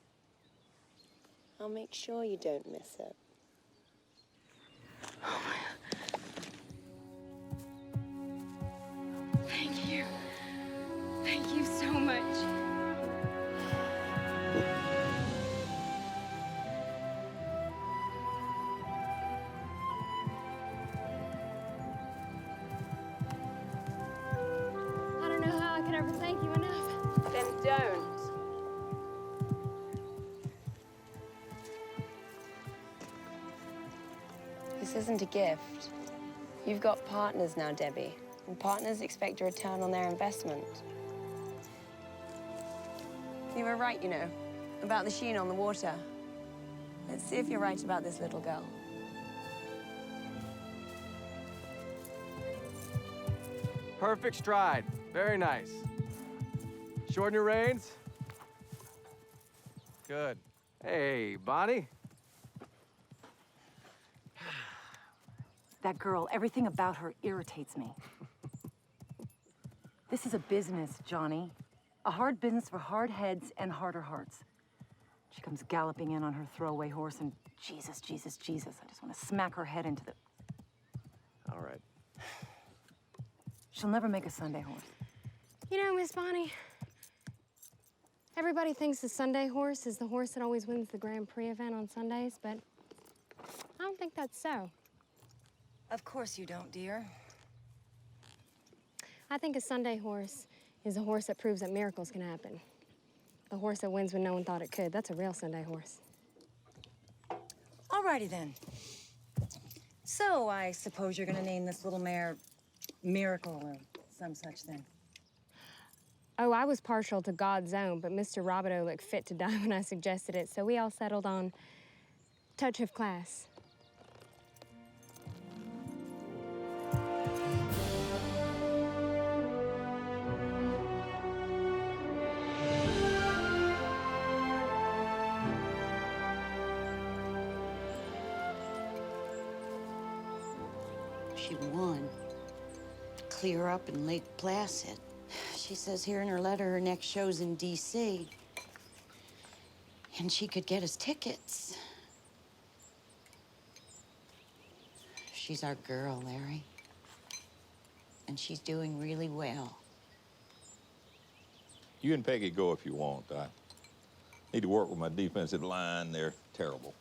I'll make sure you don't miss it. Thank you. Thank you so much. I don't know how I could ever thank you enough. Then don't. This isn't a gift. You've got partners now, Debbie. And partners expect a return on their investment. You were right, you know, about the sheen on the water. Let's see if you're right about this little girl. Perfect stride. Very nice. Shorten your reins. Good. Hey, Bonnie. That girl, everything about her irritates me. This is a business, Johnny. A hard business for hard heads and harder hearts. She comes galloping in on her throwaway horse and Jesus, Jesus, Jesus. I just want to smack her head into the... All right. She'll never make a Sunday horse. You know, Miss Bonnie, everybody thinks the Sunday horse is the horse that always wins the Grand Prix event on Sundays, but I don't think that's so. Of course you don't, dear. I think a Sunday horse is a horse that proves that miracles can happen. The horse that wins when no one thought it could. That's a real Sunday horse. Alrighty then. So I suppose you're gonna name this little mare Miracle or some such thing. Oh, I was partial to God's Own, but Mr. Robideau looked fit to die when I suggested it, so we all settled on Touch of Class. She won. Clear up in Lake Placid. She says here in her letter her next show's in D.C. And she could get us tickets. She's our girl, Larry. And she's doing really well. You and Peggy go if you want. I need to work with my defensive line. They're terrible.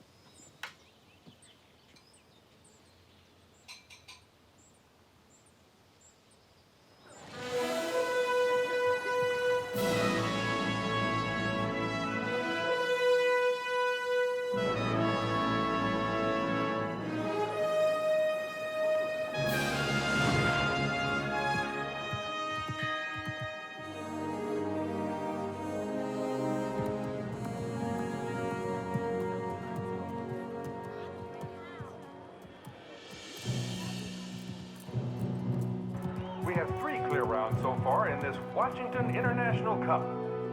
We have 3 clear rounds so far in this Washington International Cup.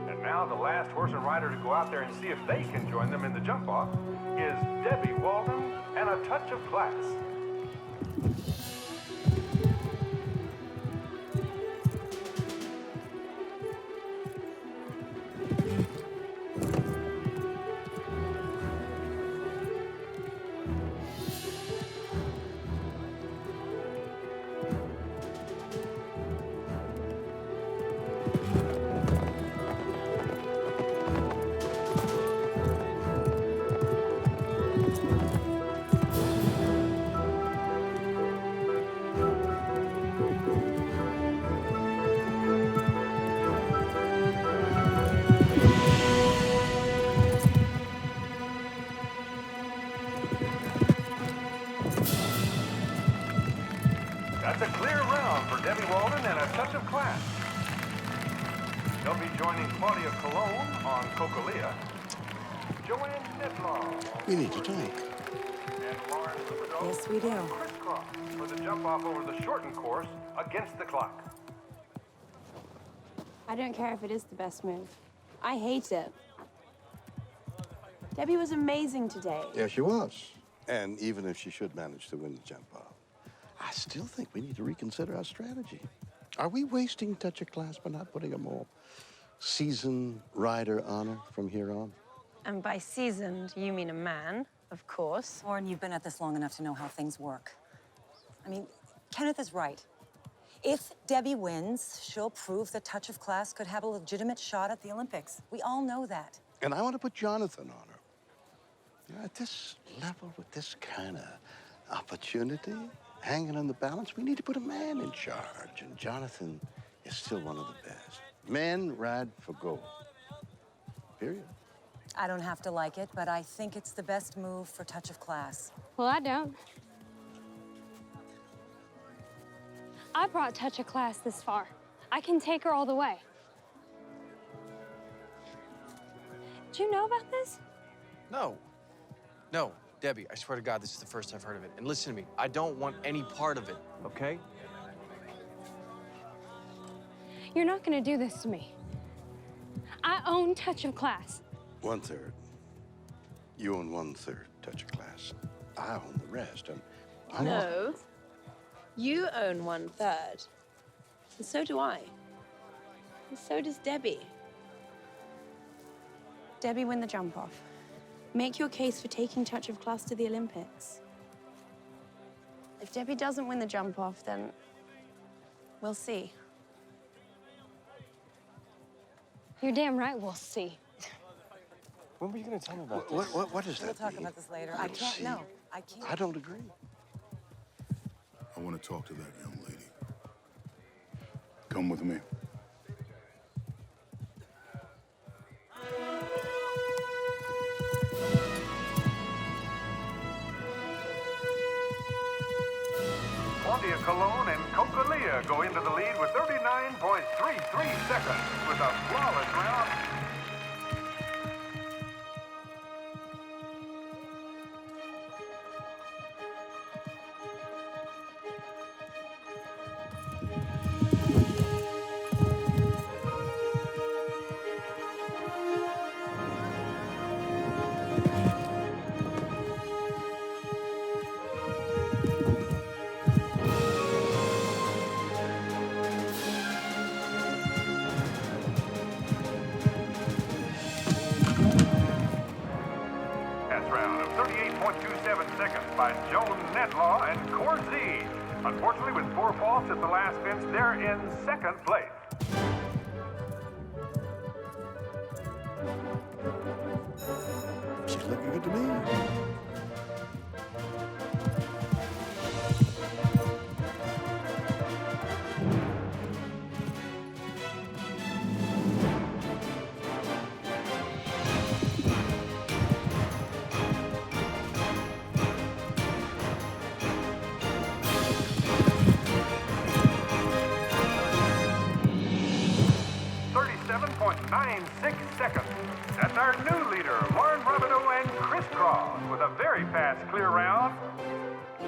And now the last horse and rider to go out there and see if they can join them in the jump-off is Debbie Walden and A Touch of Class. That's a clear round for Debbie Walden and A Touch of Class. They'll be joining Claudia Colon on Cocalea, Joanne Nitlaw. We need to talk. And Lauren Lubido Yes, we do. on Crisscross for the jump off over the shortened course against the clock. I don't care if it is the best move. I hate it. Debbie was amazing today. Yeah, she was. And even if she should manage to win the jump off, I still think we need to reconsider our strategy. Are we wasting Touch of Class by not putting a more seasoned rider on her from here on? And by seasoned, you mean a man, of course. Lauren, you've been at this long enough to know how things work. I mean, Kenneth is right. If Debbie wins, she'll prove that Touch of Class could have a legitimate shot at the Olympics. We all know that. And I want to put Jonathan on her. You know, at this level, with this kind of opportunity hanging in the balance, we need to put a man in charge. And Jonathan is still one of the best. Men ride for gold. Period. I don't have to like it, but I think it's the best move for Touch of Class. Well, I don't. I brought Touch of Class this far. I can take her all the way. Did you know about this? No. No, Debbie, I swear to God, this is the first I've heard of it. And listen to me, I don't want any part of it, okay? You're not gonna do this to me. I own Touch of Class. 1/3. You own 1/3 Touch of Class. I own the rest. I'm No. You own 1/3. And so do I. And so does Debbie. Debbie, win the jump off. Make your case for taking Touch of Class to the Olympics. If Debbie doesn't win the jump off, then we'll see. You're damn right we'll see. When were you gonna tell me about this? What does We'll that talk mean? about this later. I can't, no, I can't. I don't agree. I want to talk to that young lady. Come with me. Claudia Colon and Cocalia go into the lead with 39.33 seconds with a flawless round. By Joan Nedlaw and Corsie. Unfortunately, with 4 faults at the last fence, they're in second place. She's looking good to me. Seconds. That's our new leader, Lauren Robideau and Crisscross, with a very fast clear round.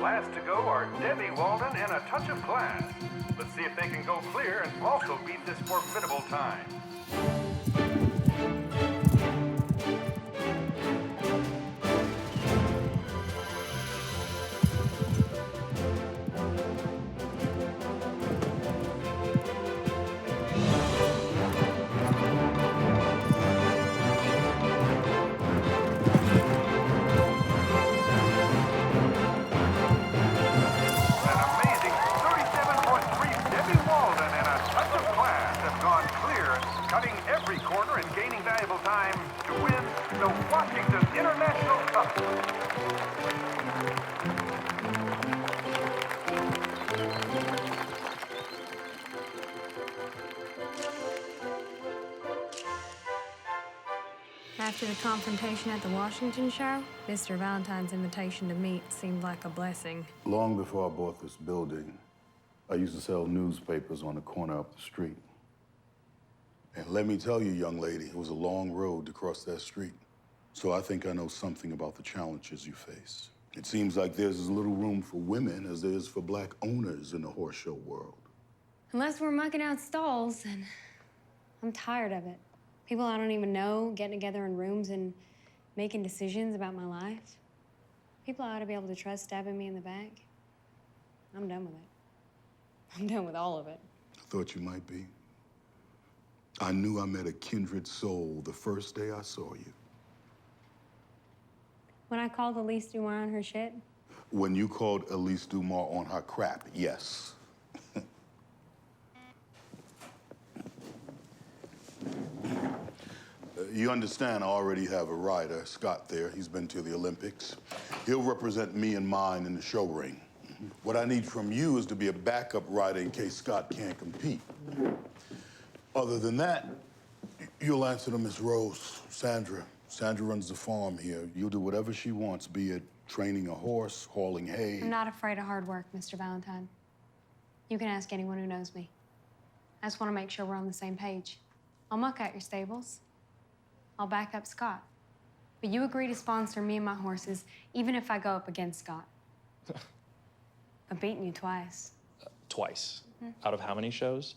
Last to go are Debbie Walden and a Touch of Class. Let's see if they can go clear and also beat this formidable time. After the confrontation at the Washington show, Mr. Valentine's invitation to meet seemed like a blessing. Long before I bought this building, I used to sell newspapers on the corner up the street. And let me tell you, young lady, it was a long road to cross that street. So I think I know something about the challenges you face. It seems like there's as little room for women as there is for black owners in the horse show world. Unless we're mucking out stalls, and I'm tired of it. People I don't even know getting together in rooms and making decisions about my life. People I ought to be able to trust stabbing me in the back. I'm done with it. I'm done with all of it. I thought you might be. I knew I met a kindred soul the first day I saw you. When I called Elise Dumois on her shit? When you called Elise Dumois on her crap, yes. You understand I already have a rider, Scott there. He's been to the Olympics. He'll represent me and mine in the show ring. What I need from you is to be a backup rider in case Scott can't compete. Other than that, you'll answer to Miss Rose, Sandra. Sandra runs the farm here. You'll do whatever she wants, be it training a horse, hauling hay. I'm not afraid of hard work, Mr. Valentine. You can ask anyone who knows me. I just want to make sure we're on the same page. I'll muck out your stables. I'll back up Scott. But you agree to sponsor me and my horses, even if I go up against Scott. I've beaten you twice. Twice. Out of how many shows?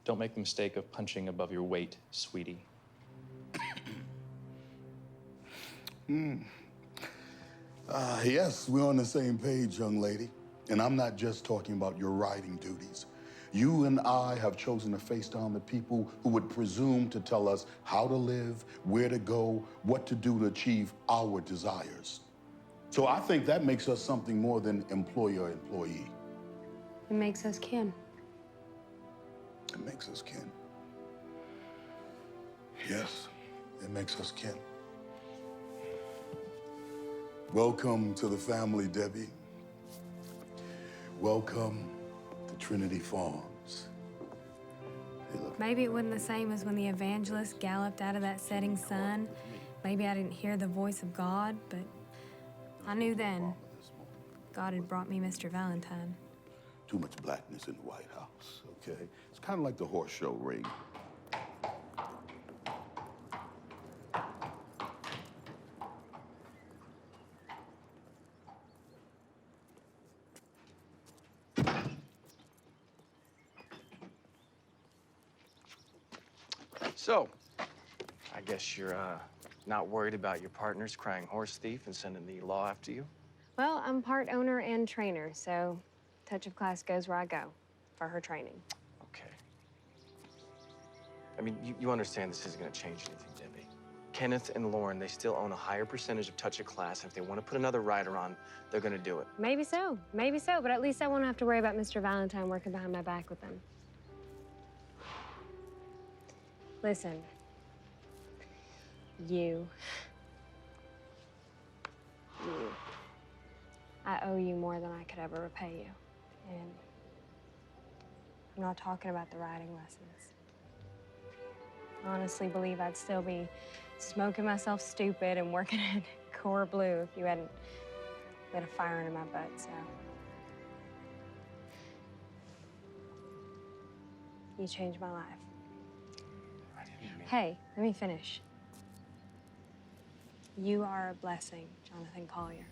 Don't make the mistake of punching above your weight, sweetie. Yes, we're on the same page, young lady. And I'm not just talking about your riding duties. You and I have chosen to face down the people who would presume to tell us how to live, where to go, what to do to achieve our desires. So I think that makes us something more than employer-employee. It makes us kin. It makes us kin. Yes, it makes us kin. Welcome to the family, Debbie. Welcome to Trinity Farms. Hey, look. Maybe it wasn't the same as when the evangelist galloped out of that setting sun. Maybe I didn't hear the voice of God, but I knew then God had brought me Mr. Valentine. Too much blackness in the White House, okay? It's kind of like the horse show ring. So, I guess you're not worried about your partner's crying horse thief and sending the law after you? Well, I'm part owner and trainer, so touch of class goes where I go for her training. Okay. I mean, you understand this isn't gonna change anything, Debbie. Kenneth and Lauren, they still own a higher percentage of touch of class, and if they want to put another rider on, they're gonna do it. Maybe so, but at least I won't have to worry about Mr. Valentine working behind my back with them. Listen, you. I owe you more than I could ever repay you. And I'm not talking about the riding lessons. I honestly believe I'd still be smoking myself stupid and working at Core Blue if you hadn't lit a fire under my butt, so. You changed my life. Hey, let me finish. You are a blessing, Jonathan Collier.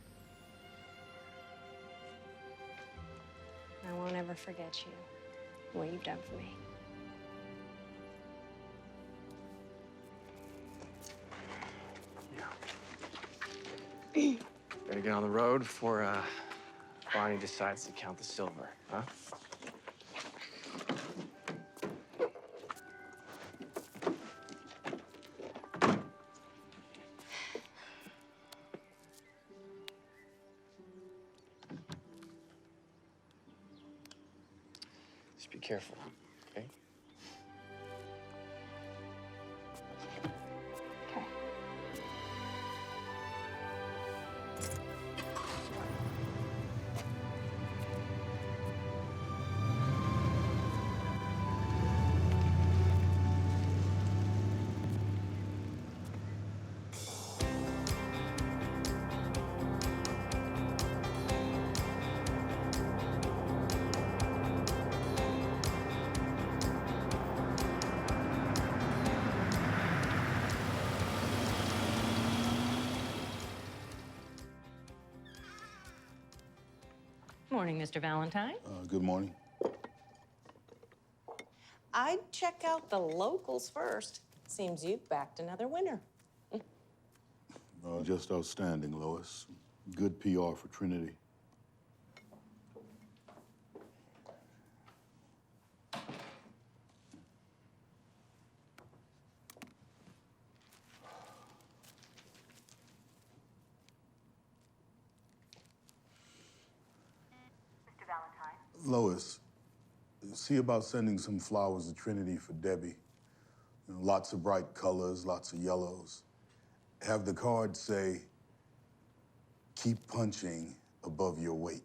I won't ever forget you, what you've done for me. Better get on the road before Barney decides to count the silver, huh? Just be careful, okay? Okay. Morning, Mr. Valentine. Good morning. I'd check out the locals first. Seems you've backed another winner. Just outstanding, Lois. Good PR for Trinity. Lois, see about sending some flowers to Trinity for Debbie. You know, lots of bright colors, lots of yellows. Have the card say, keep punching above your weight.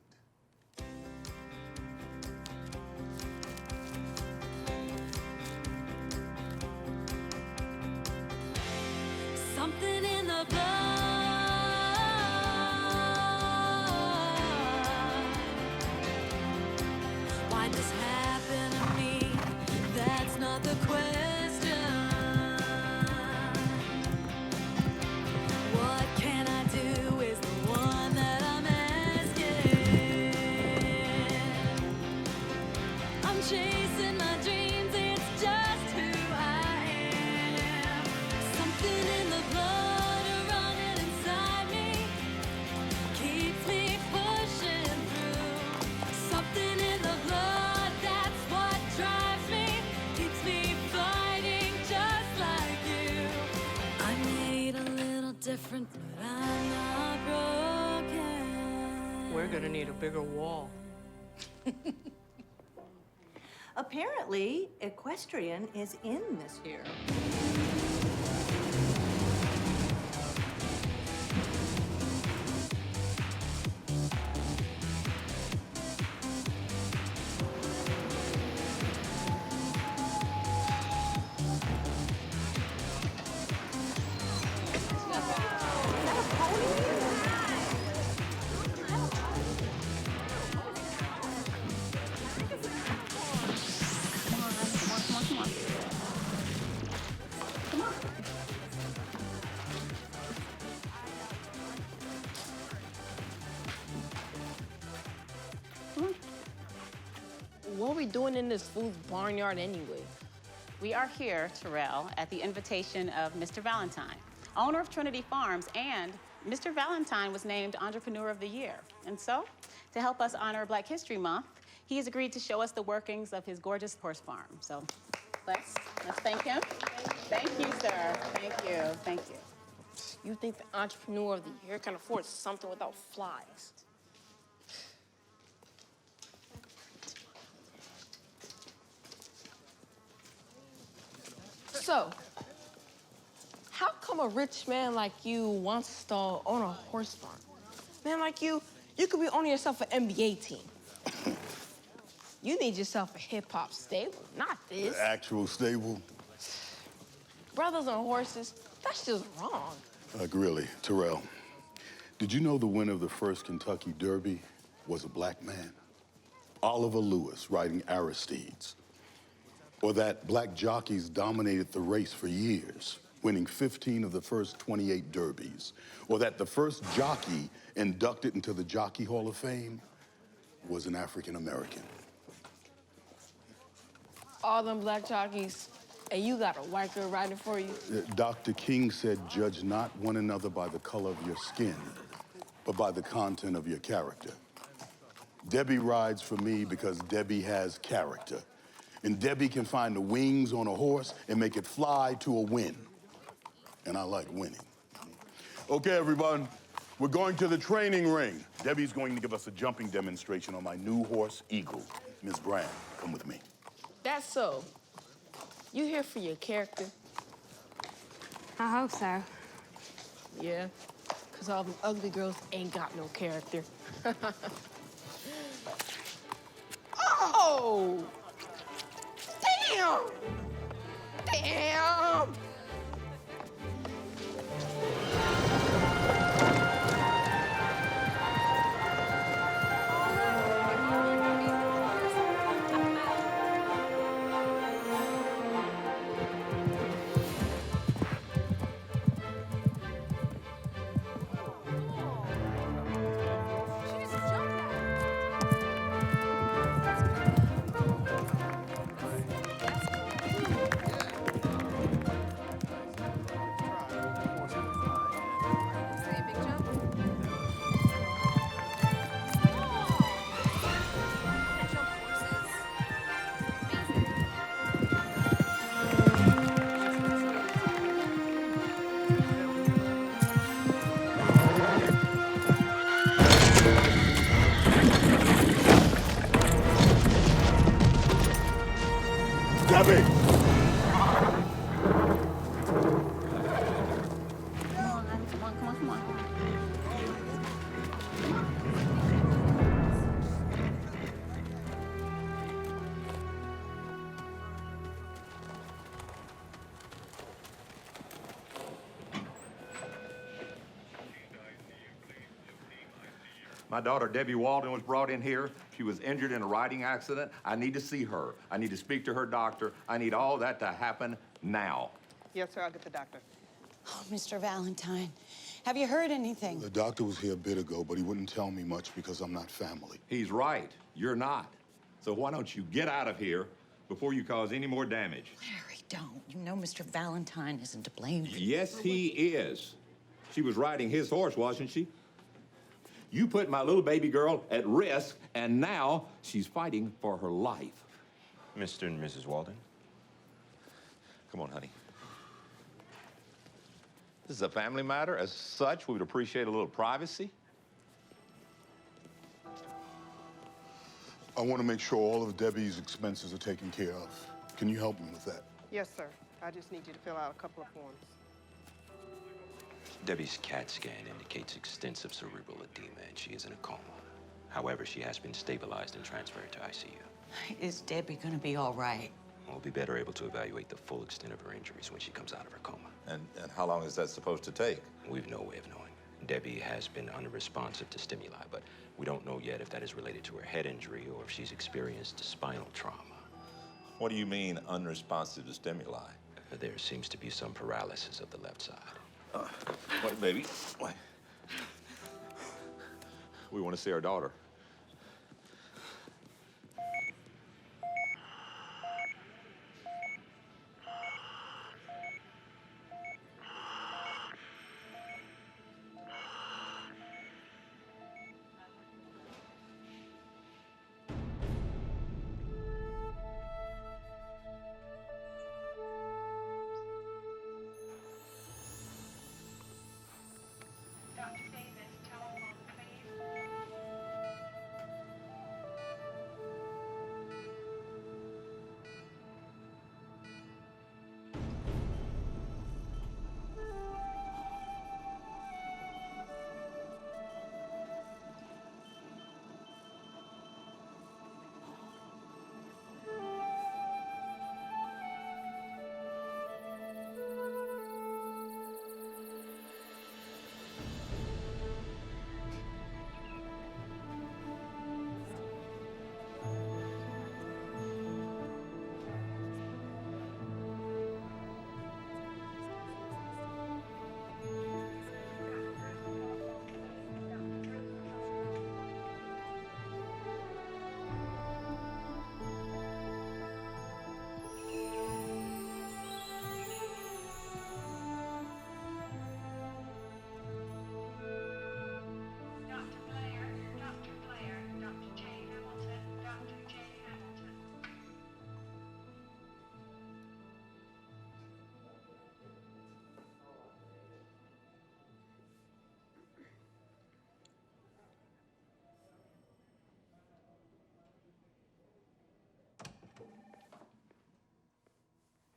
Something in the blood. Why'd this happen to me? That's not the question. What can I do is the one that I'm asking. I'm chasing my dreams, it's just who I am. Something in the blood running inside me keeps me pushing through. Something in the blood, that's what drives me, keeps me fighting just like you. I'm made a little different, but I'm not broken. We're gonna need a bigger wall. Apparently, equestrian is in this year. What are we doing in this fool's barnyard anyway? We are here, Terrell, at the invitation of Mr. Valentine, owner of Trinity Farms, and Mr. Valentine was named Entrepreneur of the Year. And so, to help us honor Black History Month, he has agreed to show us the workings of his gorgeous horse farm. So let's thank him. Thank you, sir. Thank you. Thank you. You think the Entrepreneur of the Year can afford something without flies? So, how come a rich man like you wants to own a horse farm? Man like you could be owning yourself an NBA team. You need yourself a hip-hop stable, not this. The actual stable? Brothers on horses, that's just wrong. Like really, Terrell, did you know the winner of the first Kentucky Derby was a black man? Oliver Lewis riding Aristides. Or that black jockeys dominated the race for years, winning 15 of the first 28 derbies. Or that the first jockey inducted into the Jockey Hall of Fame was an African American. All them black jockeys, and you got a white girl riding for you? Dr. King said, judge not one another by the color of your skin, but by the content of your character. Debbie rides for me because Debbie has character. And Debbie can find the wings on a horse and make it fly to a win. And I like winning. Okay, everyone, we're going to the training ring. Debbie's going to give us a jumping demonstration on my new horse, Eagle. Miss Brand, come with me. That's so. You here for your character? I hope so. Yeah, because all them ugly girls ain't got no character. Oh! Damn! Damn! Come on. My daughter, Debbie Walden, was brought in here. She was injured in a riding accident. I need to see her. I need to speak to her doctor. I need all that to happen now. Yes, sir, I'll get the doctor. Oh, Mr. Valentine, have you heard anything? The doctor was here a bit ago, but he wouldn't tell me much because I'm not family. He's right. You're not. So why don't you get out of here before you cause any more damage? Larry, don't. You know Mr. Valentine isn't to blame. Yes, he is. She was riding his horse, wasn't she? You put my little baby girl at risk, and now she's fighting for her life. Mr. and Mrs. Walden. Come on, honey. This is a family matter. As such, we would appreciate a little privacy. I want to make sure all of Debbie's expenses are taken care of. Can you help me with that? Yes, sir. I just need you to fill out a couple of forms. Debbie's CAT scan indicates extensive cerebral edema, and she is in a coma. However, she has been stabilized and transferred to ICU. Is Debbie gonna be all right? We'll be better able to evaluate the full extent of her injuries when she comes out of her coma. And how long is that supposed to take? We've no way of knowing. Debbie has been unresponsive to stimuli, but we don't know yet if that is related to her head injury or if she's experienced spinal trauma. What do you mean, unresponsive to stimuli? There seems to be some paralysis of the left side. Wait, baby. Wait. We want to see our daughter.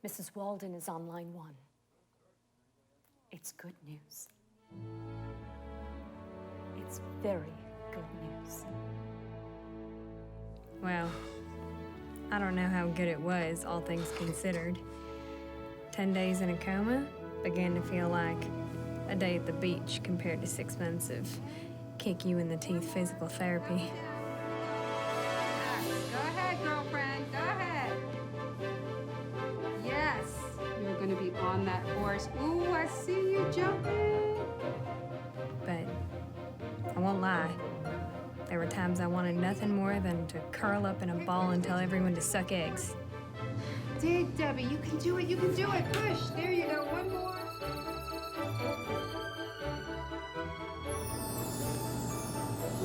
Mrs. Walden is on line 1. It's good news. It's very good news. Well, I don't know how good it was, all things considered. 10 days in a coma began to feel like a day at the beach compared to 6 months of kick-you-in-the-teeth physical therapy. Go ahead, girlfriend. Go ahead. Yes, you're gonna be on that horse. Ooh, I see you jumping. But I won't lie. There were times I wanted nothing more than to curl up in a ball and tell everyone to suck eggs. Dig, Debbie, you can do it, you can do it. Push, there you go, one more.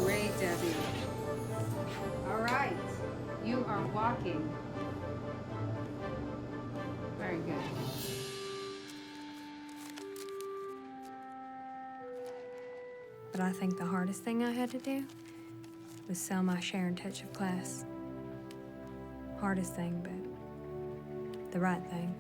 Great, Debbie. All right, you are walking. Very good. But I think the hardest thing I had to do was sell my share and touch of class. Hardest thing, but the right thing.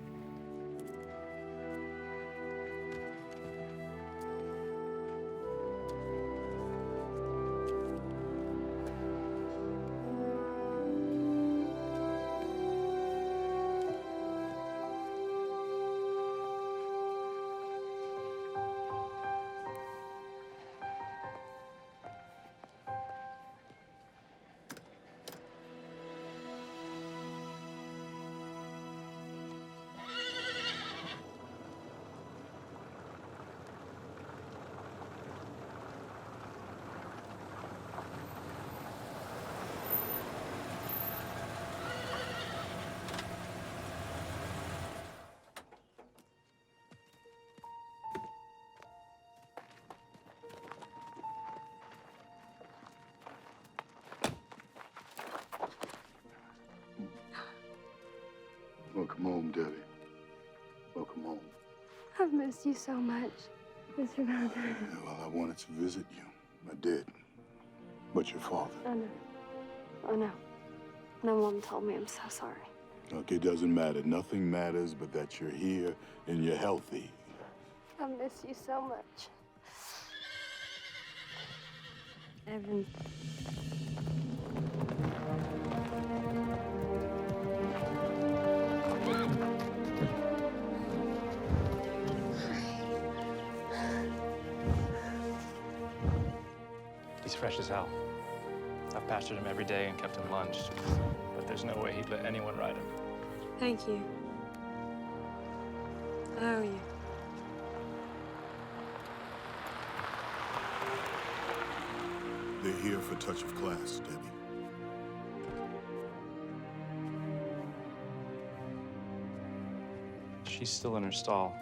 Welcome home, Debbie. Welcome home. I've missed you so much, Mr. Valentine. Yeah, well, I wanted to visit you. I did. But your father. I know. I know. No one told me. I'm so sorry. Look, it doesn't matter. Nothing matters but that you're here and you're healthy. I miss you so much. Evan. He's fresh as hell. I've pastured him every day and kept him lunch, but there's no way he'd let anyone ride him. Thank you. I owe you. They're here for touch of class, Debbie. She's still in her stall.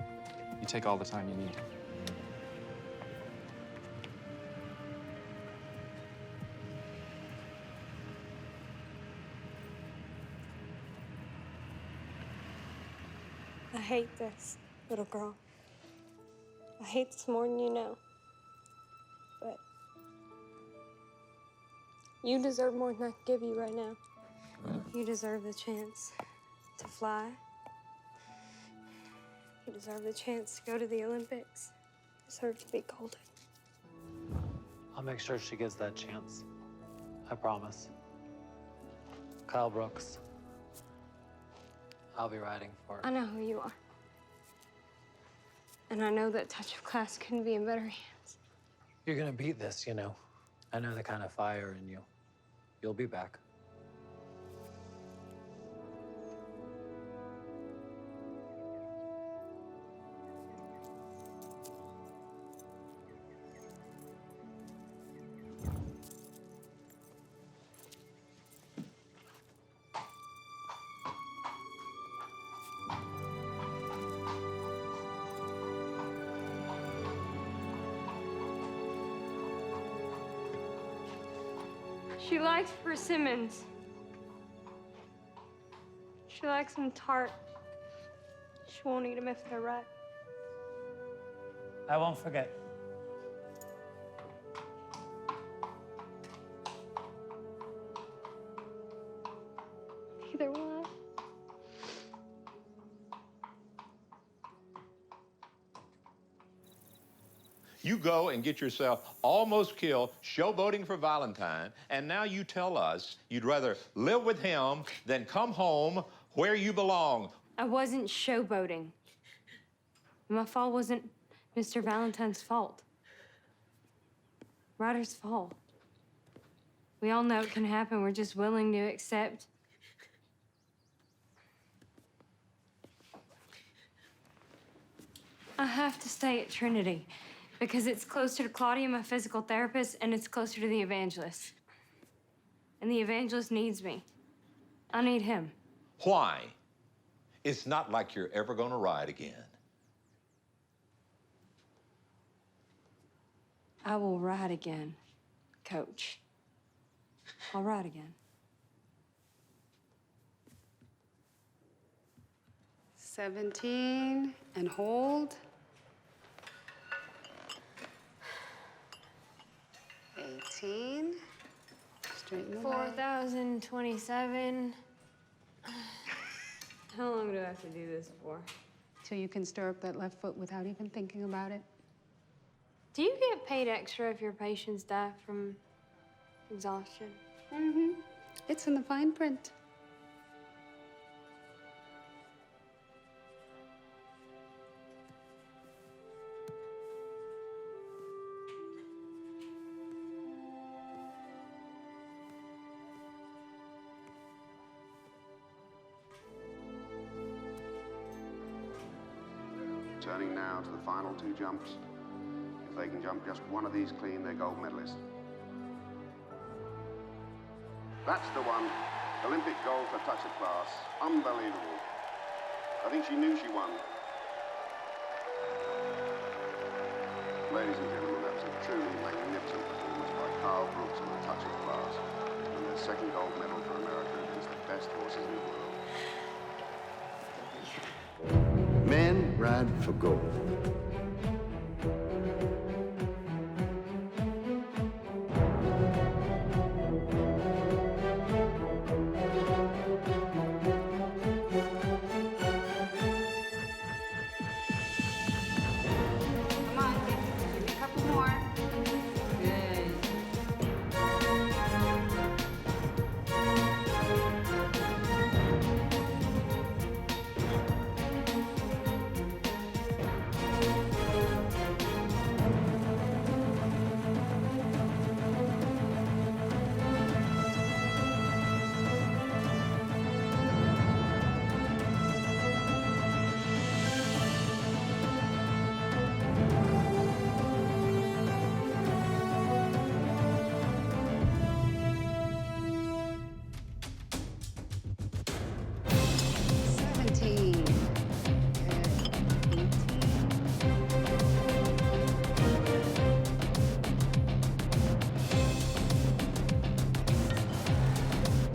You take all the time you need. I hate this, little girl. I hate this more than you know. But you deserve more than I can give you right now. You deserve the chance to fly. You deserve the chance to go to the Olympics. You deserve to be golden. I'll make sure she gets that chance. I promise. Kyle Brooks. I'll be riding for her. I know who you are. And I know that touch of class couldn't be in better hands. You're gonna beat this, you know. I know the kind of fire in you. You'll be back. She likes persimmons. She likes them tart. She won't eat them if they're ripe. I won't forget. Neither will I. You go and get yourself almost killed showboating for Valentine, and now you tell us you'd rather live with him than come home where you belong. I wasn't showboating. My fall wasn't Mr. Valentine's fault. Ryder's fault. We all know it can happen. We're just willing to accept. I have to stay at Trinity because it's closer to Claudia, my physical therapist, and it's closer to the evangelist. And the evangelist needs me. I need him. Why? It's not like you're ever gonna ride again. I will ride again, Coach. I'll ride again. 17 and hold. 18. Straighten the leg. 4,027. How long do I have to do this for? Till you can stir up that left foot without even thinking about it. Do you get paid extra if your patients die from exhaustion? Mm-hmm. It's in the fine print. Turning now to the final two jumps. If they can jump just one of these clean, they're gold medalists. That's the one. Olympic gold for touch of class. Unbelievable. I think she knew she won. Ladies and gentlemen, that was a truly magnificent performance by Carl Brooks on a touch of class. And their second gold medal for America against the best horses in the world. Men ride for gold. Come on, give me a couple more. Good.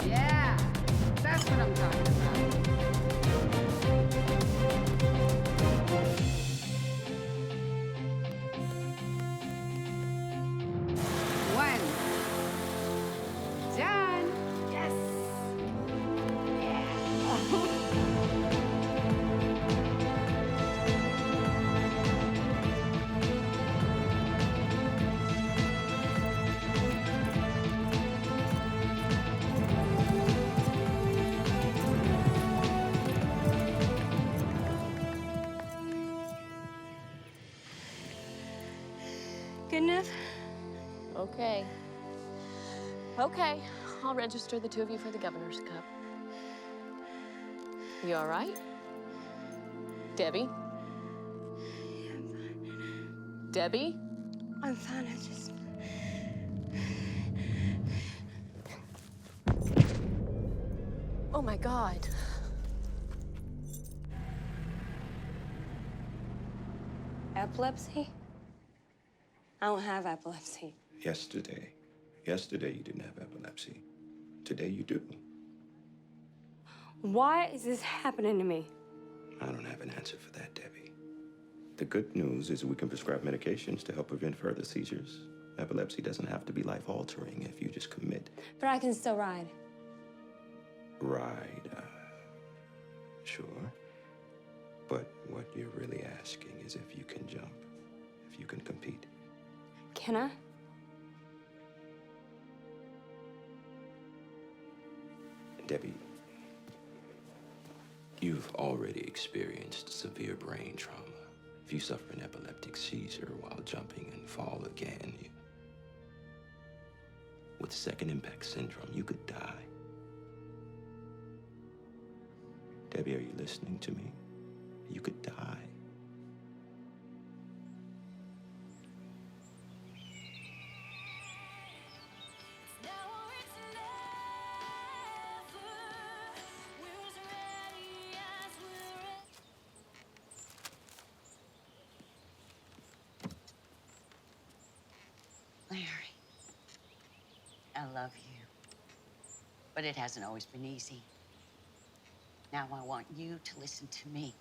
Yeah, that's what I'm talking about. One. Done. Yes. Good enough? Okay. Okay, I'll register the two of you for the Governor's Cup. You all right? Debbie? Debbie? I'm fine, I just... Oh my God. Epilepsy? I don't have epilepsy. Yesterday you didn't have epilepsy. Today you do. Why is this happening to me? I don't have an answer for that, Debbie. The good news is we can prescribe medications to help prevent further seizures. Epilepsy doesn't have to be life-altering if you just commit. But I can still ride. Ride, sure. But what you're really asking is if you can jump, if you can compete. Can I? Debbie, you've already experienced severe brain trauma. If you suffer an epileptic seizure while jumping and fall again, with second impact syndrome, you could die. Debbie, are you listening to me? You could die. Larry, I love you, but it hasn't always been easy. Now I want you to listen to me.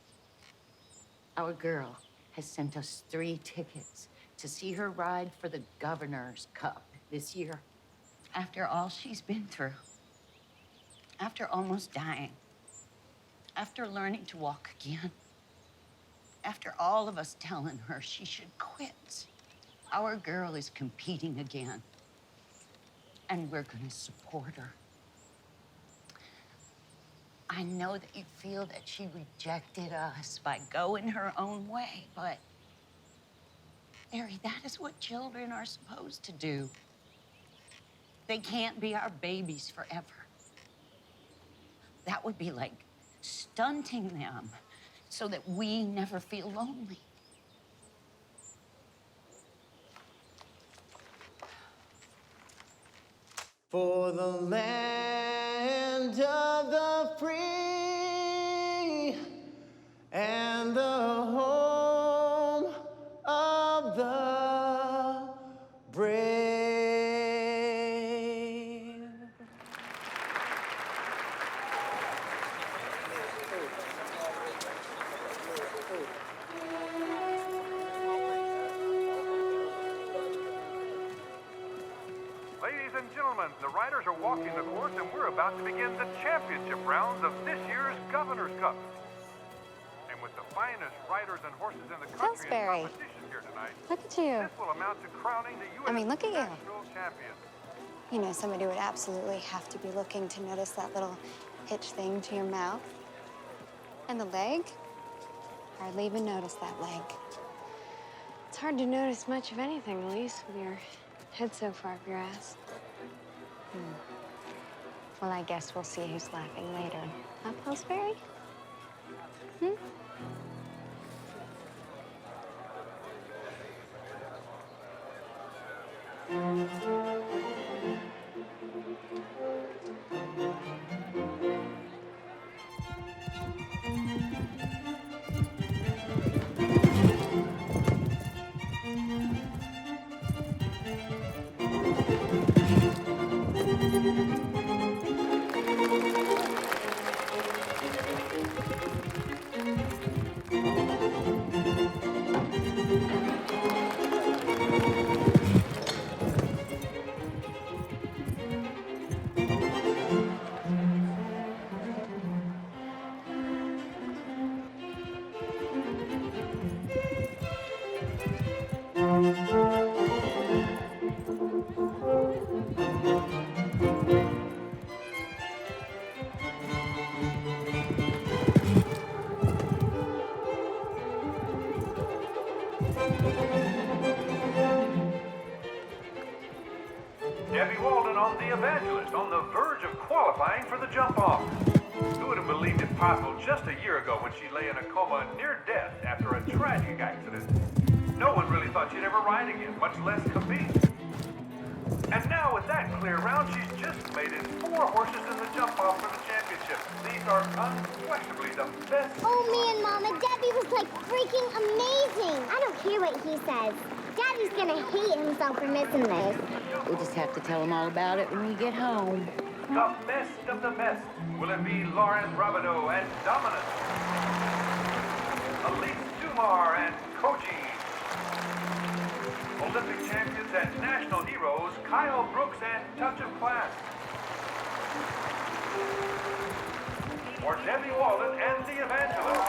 Our girl has sent us 3 tickets to see her ride for the Governor's Cup this year. After all she's been through, after almost dying, After learning to walk again, after all of us telling her she should quit, our girl is competing again. And we're gonna support her. I know that you feel that she rejected us by going her own way, but Mary, that is what children are supposed to do. They can't be our babies forever. That would be like stunting them so that we never feel lonely. For the land of the free and the home of the brave. Ladies and gentlemen, the riders are walking the course, and we're about to begin the championship rounds of this year's Governor's Cup. And with the finest riders and horses in the country in Pillsbury. competition here tonight, Look at you. this will amount to crowning the U.S. I mean, look at you. National Champion. You know, somebody would absolutely have to be looking to notice that little hitch thing to your mouth. And the leg? Hardly even notice that leg. It's hard to notice much of anything, Elise, with your head so far up your ass. Well, I guess we'll see who's laughing later. Huh, Pillsbury? Debbie Walden on the Evangelist, on the verge of qualifying for the jump-off. Who would have believed it possible just a year ago when she lay in a coma near death after a tragic accident? No one really thought she'd ever ride again, much less compete. And now with that clear round, she's just made it 4 horses in the jump-off for the championship. These are unquestionably the best. Oh, man, Mama, Debbie was like freaking amazing. I don't care what he says. Daddy's gonna hate himself for missing this. We'll just have to tell him all about it when we get home. The best of the best. Will it be Lauren Rabideau and Dominant? Elise Dumar and Koji? Olympic champions and national heroes Kyle Brooks and Touch of Class? Or Debbie Walden and the Evangelist?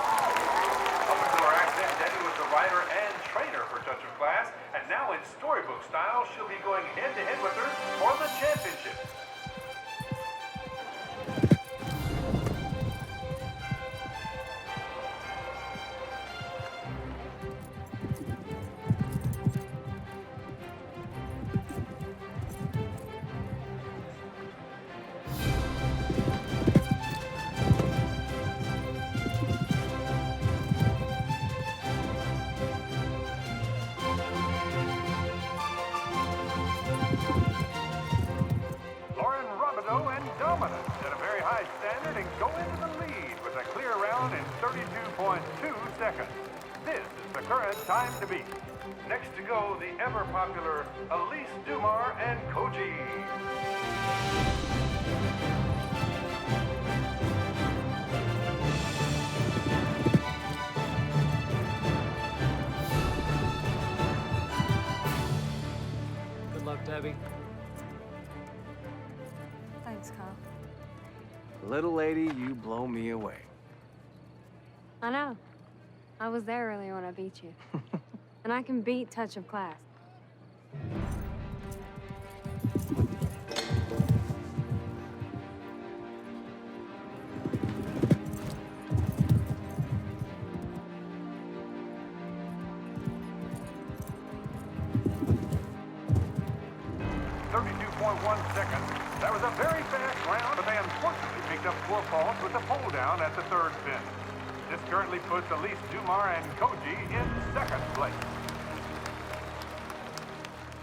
Up until her accident, Debbie was the rider and trainer for Touch of Class, and now in storybook style, she'll be going head-to-head with her for the championship. Set a very high standard and go into the lead with a clear round in 32.2 seconds. This is the current time to beat. Next to go, the ever-popular Elise Dumar and Koji. Good luck, Debbie. Thanks, Kyle. Little lady, you blow me away. I know. I was there earlier when I beat you. And I can beat touch of class. That was a very fast round, but they unfortunately picked up 4 falls with the pole down at the 3rd fence. This currently puts Elise Dumar and Koji in 2nd place.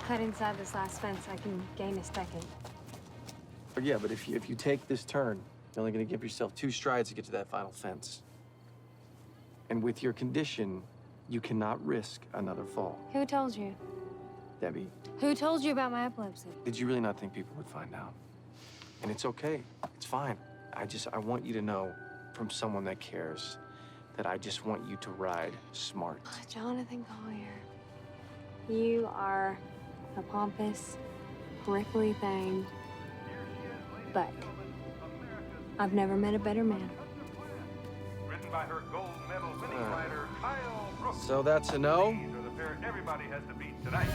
Cut inside this last fence, I can gain a second. Yeah, but if you take this turn, you're only going to give yourself 2 strides to get to that final fence. And with your condition, you cannot risk another fall. Who told you? Debbie, Who told you about my epilepsy? did you really not think people would find out? And it's okay. It's fine. I want you to know from someone that cares that I just want you to ride smart. Jonathan Collier, you are a pompous, prickly thing, but I've never met a better man. Written by her gold medal winning rider, Kyle Brooks. So that's a no? These are the pair everybody has to beat tonight.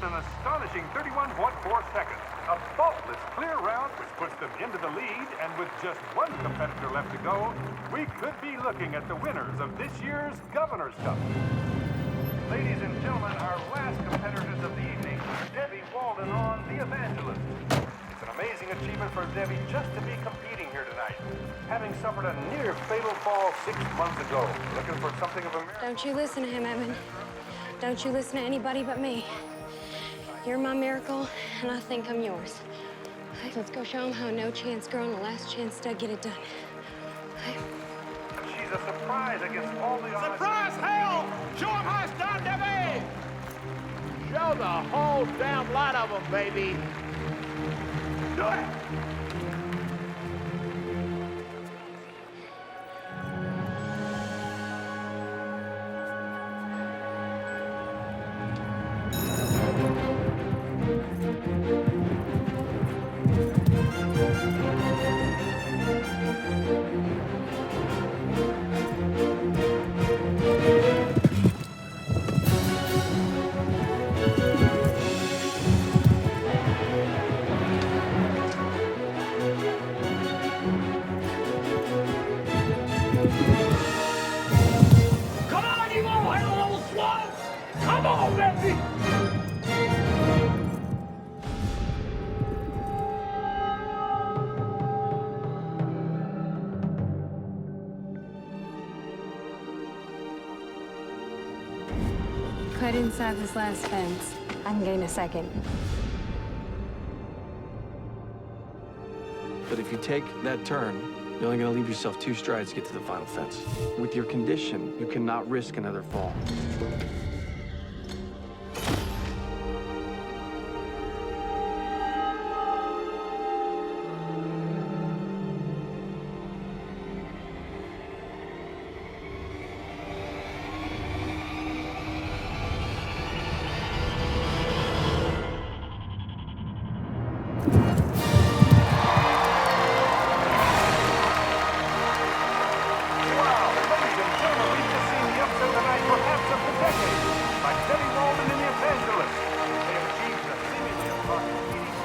An astonishing 31.4 seconds. A faultless clear round which puts them into the lead, and with just 1 competitor left to go, we could be looking at the winners of this year's Governor's Cup. Ladies and gentlemen, our last competitors of the evening, Debbie Walden on The Evangelist. It's an amazing achievement for Debbie just to be competing here tonight, having suffered a near-fatal fall 6 months ago, looking for something of a miracle. Don't you listen to him, Evan. Don't you listen to anybody but me. You're my miracle, and I think I'm yours. Let's go show him how a no-chance girl and the last chance to get it done. She's a surprise against all the odds. Surprise, hell! Show them how it's done, Debbie! Show the whole damn lot of them, baby. Do it! Come on, you old little swans! Come on, baby! Cut inside this last fence, I can gain a second. But if you take that turn, you're only going to leave yourself 2 strides to get to the final fence. With your condition, you cannot risk another fall.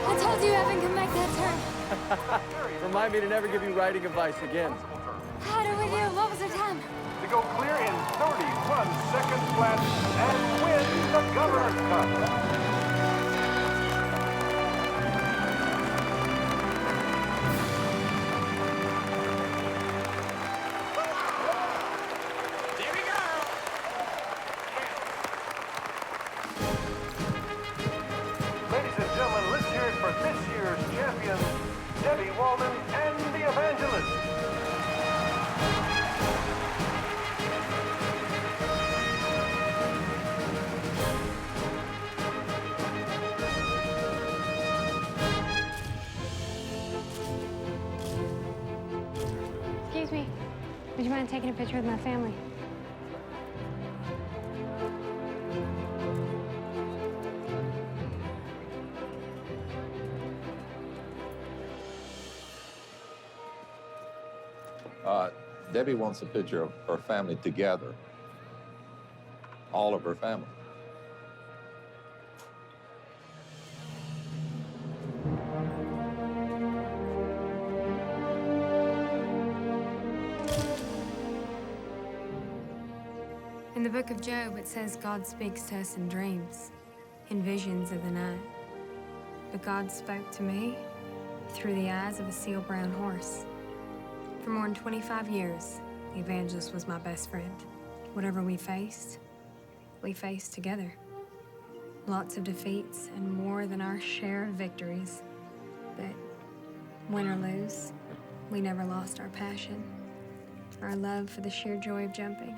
I told you Evan could make that turn. Remind me to never give you riding advice again. How did we do? What was our time? To go clear in 31 seconds flat and win the Governor's Cup. Ladies and gentlemen, let's hear it for this year's champions, Debbie Walden and The Evangelist. Would you mind taking a picture with my family? Debbie wants a picture of her family together. All of her family. In the book of Job, it says God speaks to us in dreams, in visions of the night. But God spoke to me through the eyes of a seal brown horse. For more than 25 years, the evangelist was my best friend. Whatever we faced together. Lots of defeats and more than our share of victories. But win or lose, we never lost our passion, our love for the sheer joy of jumping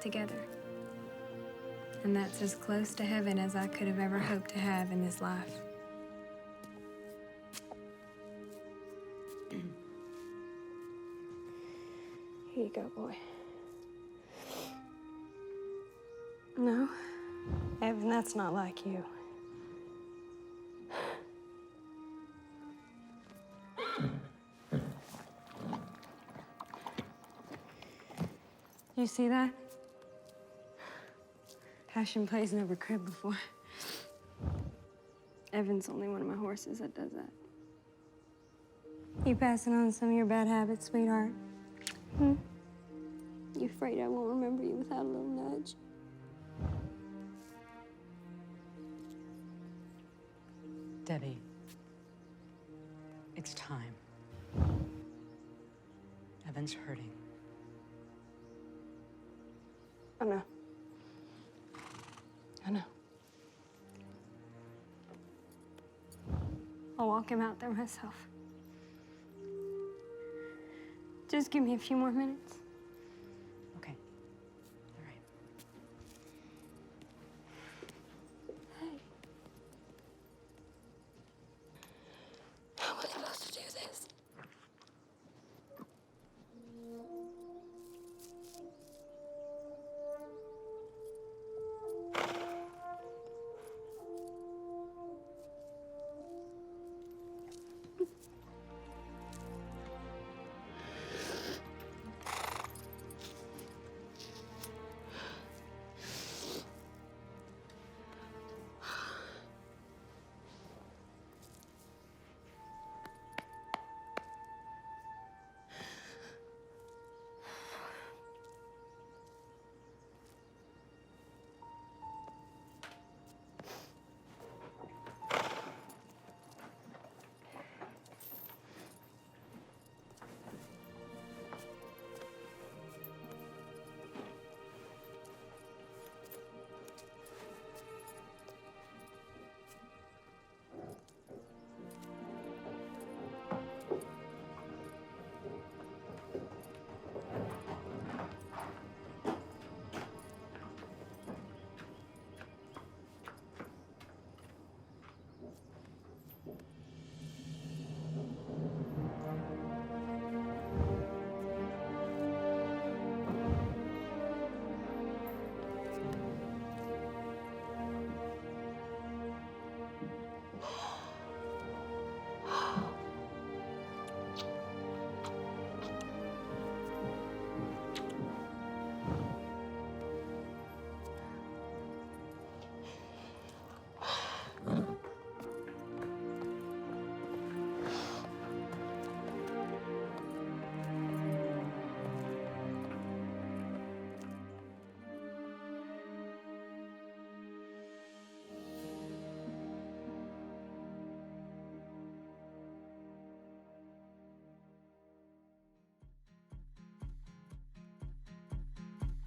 together. And that's as close to heaven as I could have ever hoped to have in this life. Here you go, boy. No, Evan, that's not like you. You see that? Passion plays never crib before. Evan's only one of my horses that does that. You passing on some of your bad habits, sweetheart? Hmm? You afraid I won't remember you without a little nudge? Debbie, it's time. Evan's hurting. I know. I know. I'll walk him out there myself. Just give me a few more minutes. Okay. All right. Hey. How am I supposed to do this?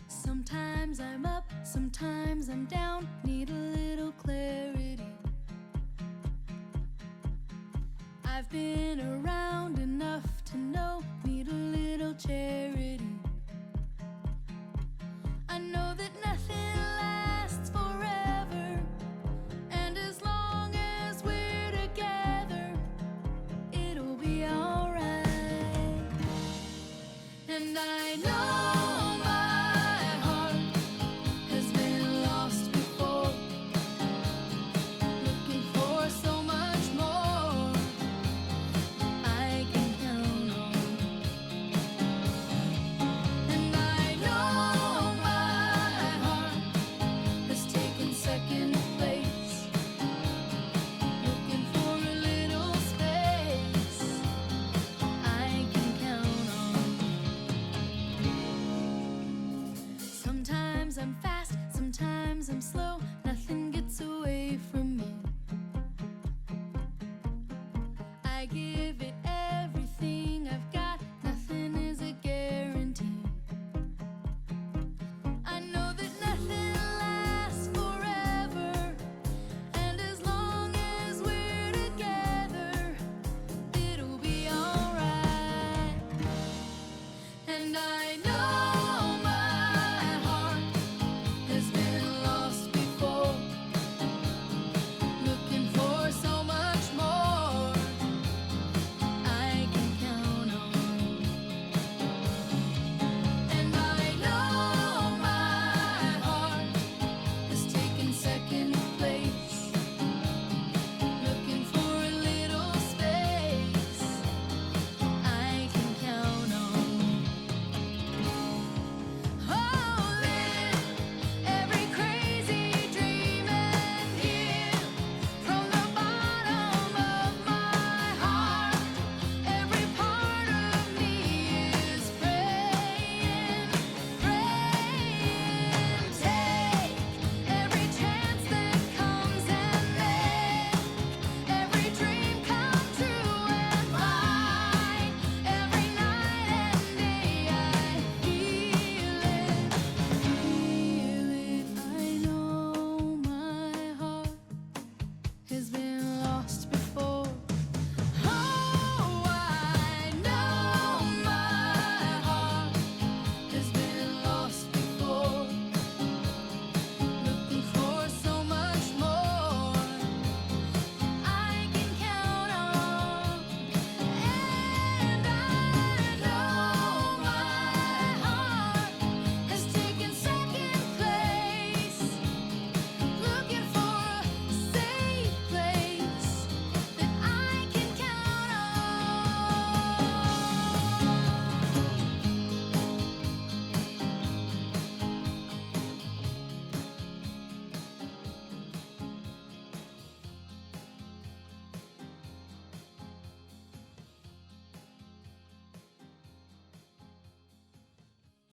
Sometimes I'm up, sometimes I'm down, need a little clarity. I've been around enough to know, need a little charity. I know that nothing lasts forever, and as long as we're together, it'll be alright. And I I know my heart has been lost before, looking for so much more I can count on. And I know my heart has taken second place, looking for a little space I can count on. Sometimes I'm fast, sometimes I'm slow, nothing gets away from me. I give it everything I've got, nothing is a guarantee. I know that nothing lasts forever, and as long as we're together, it'll be alright. And I know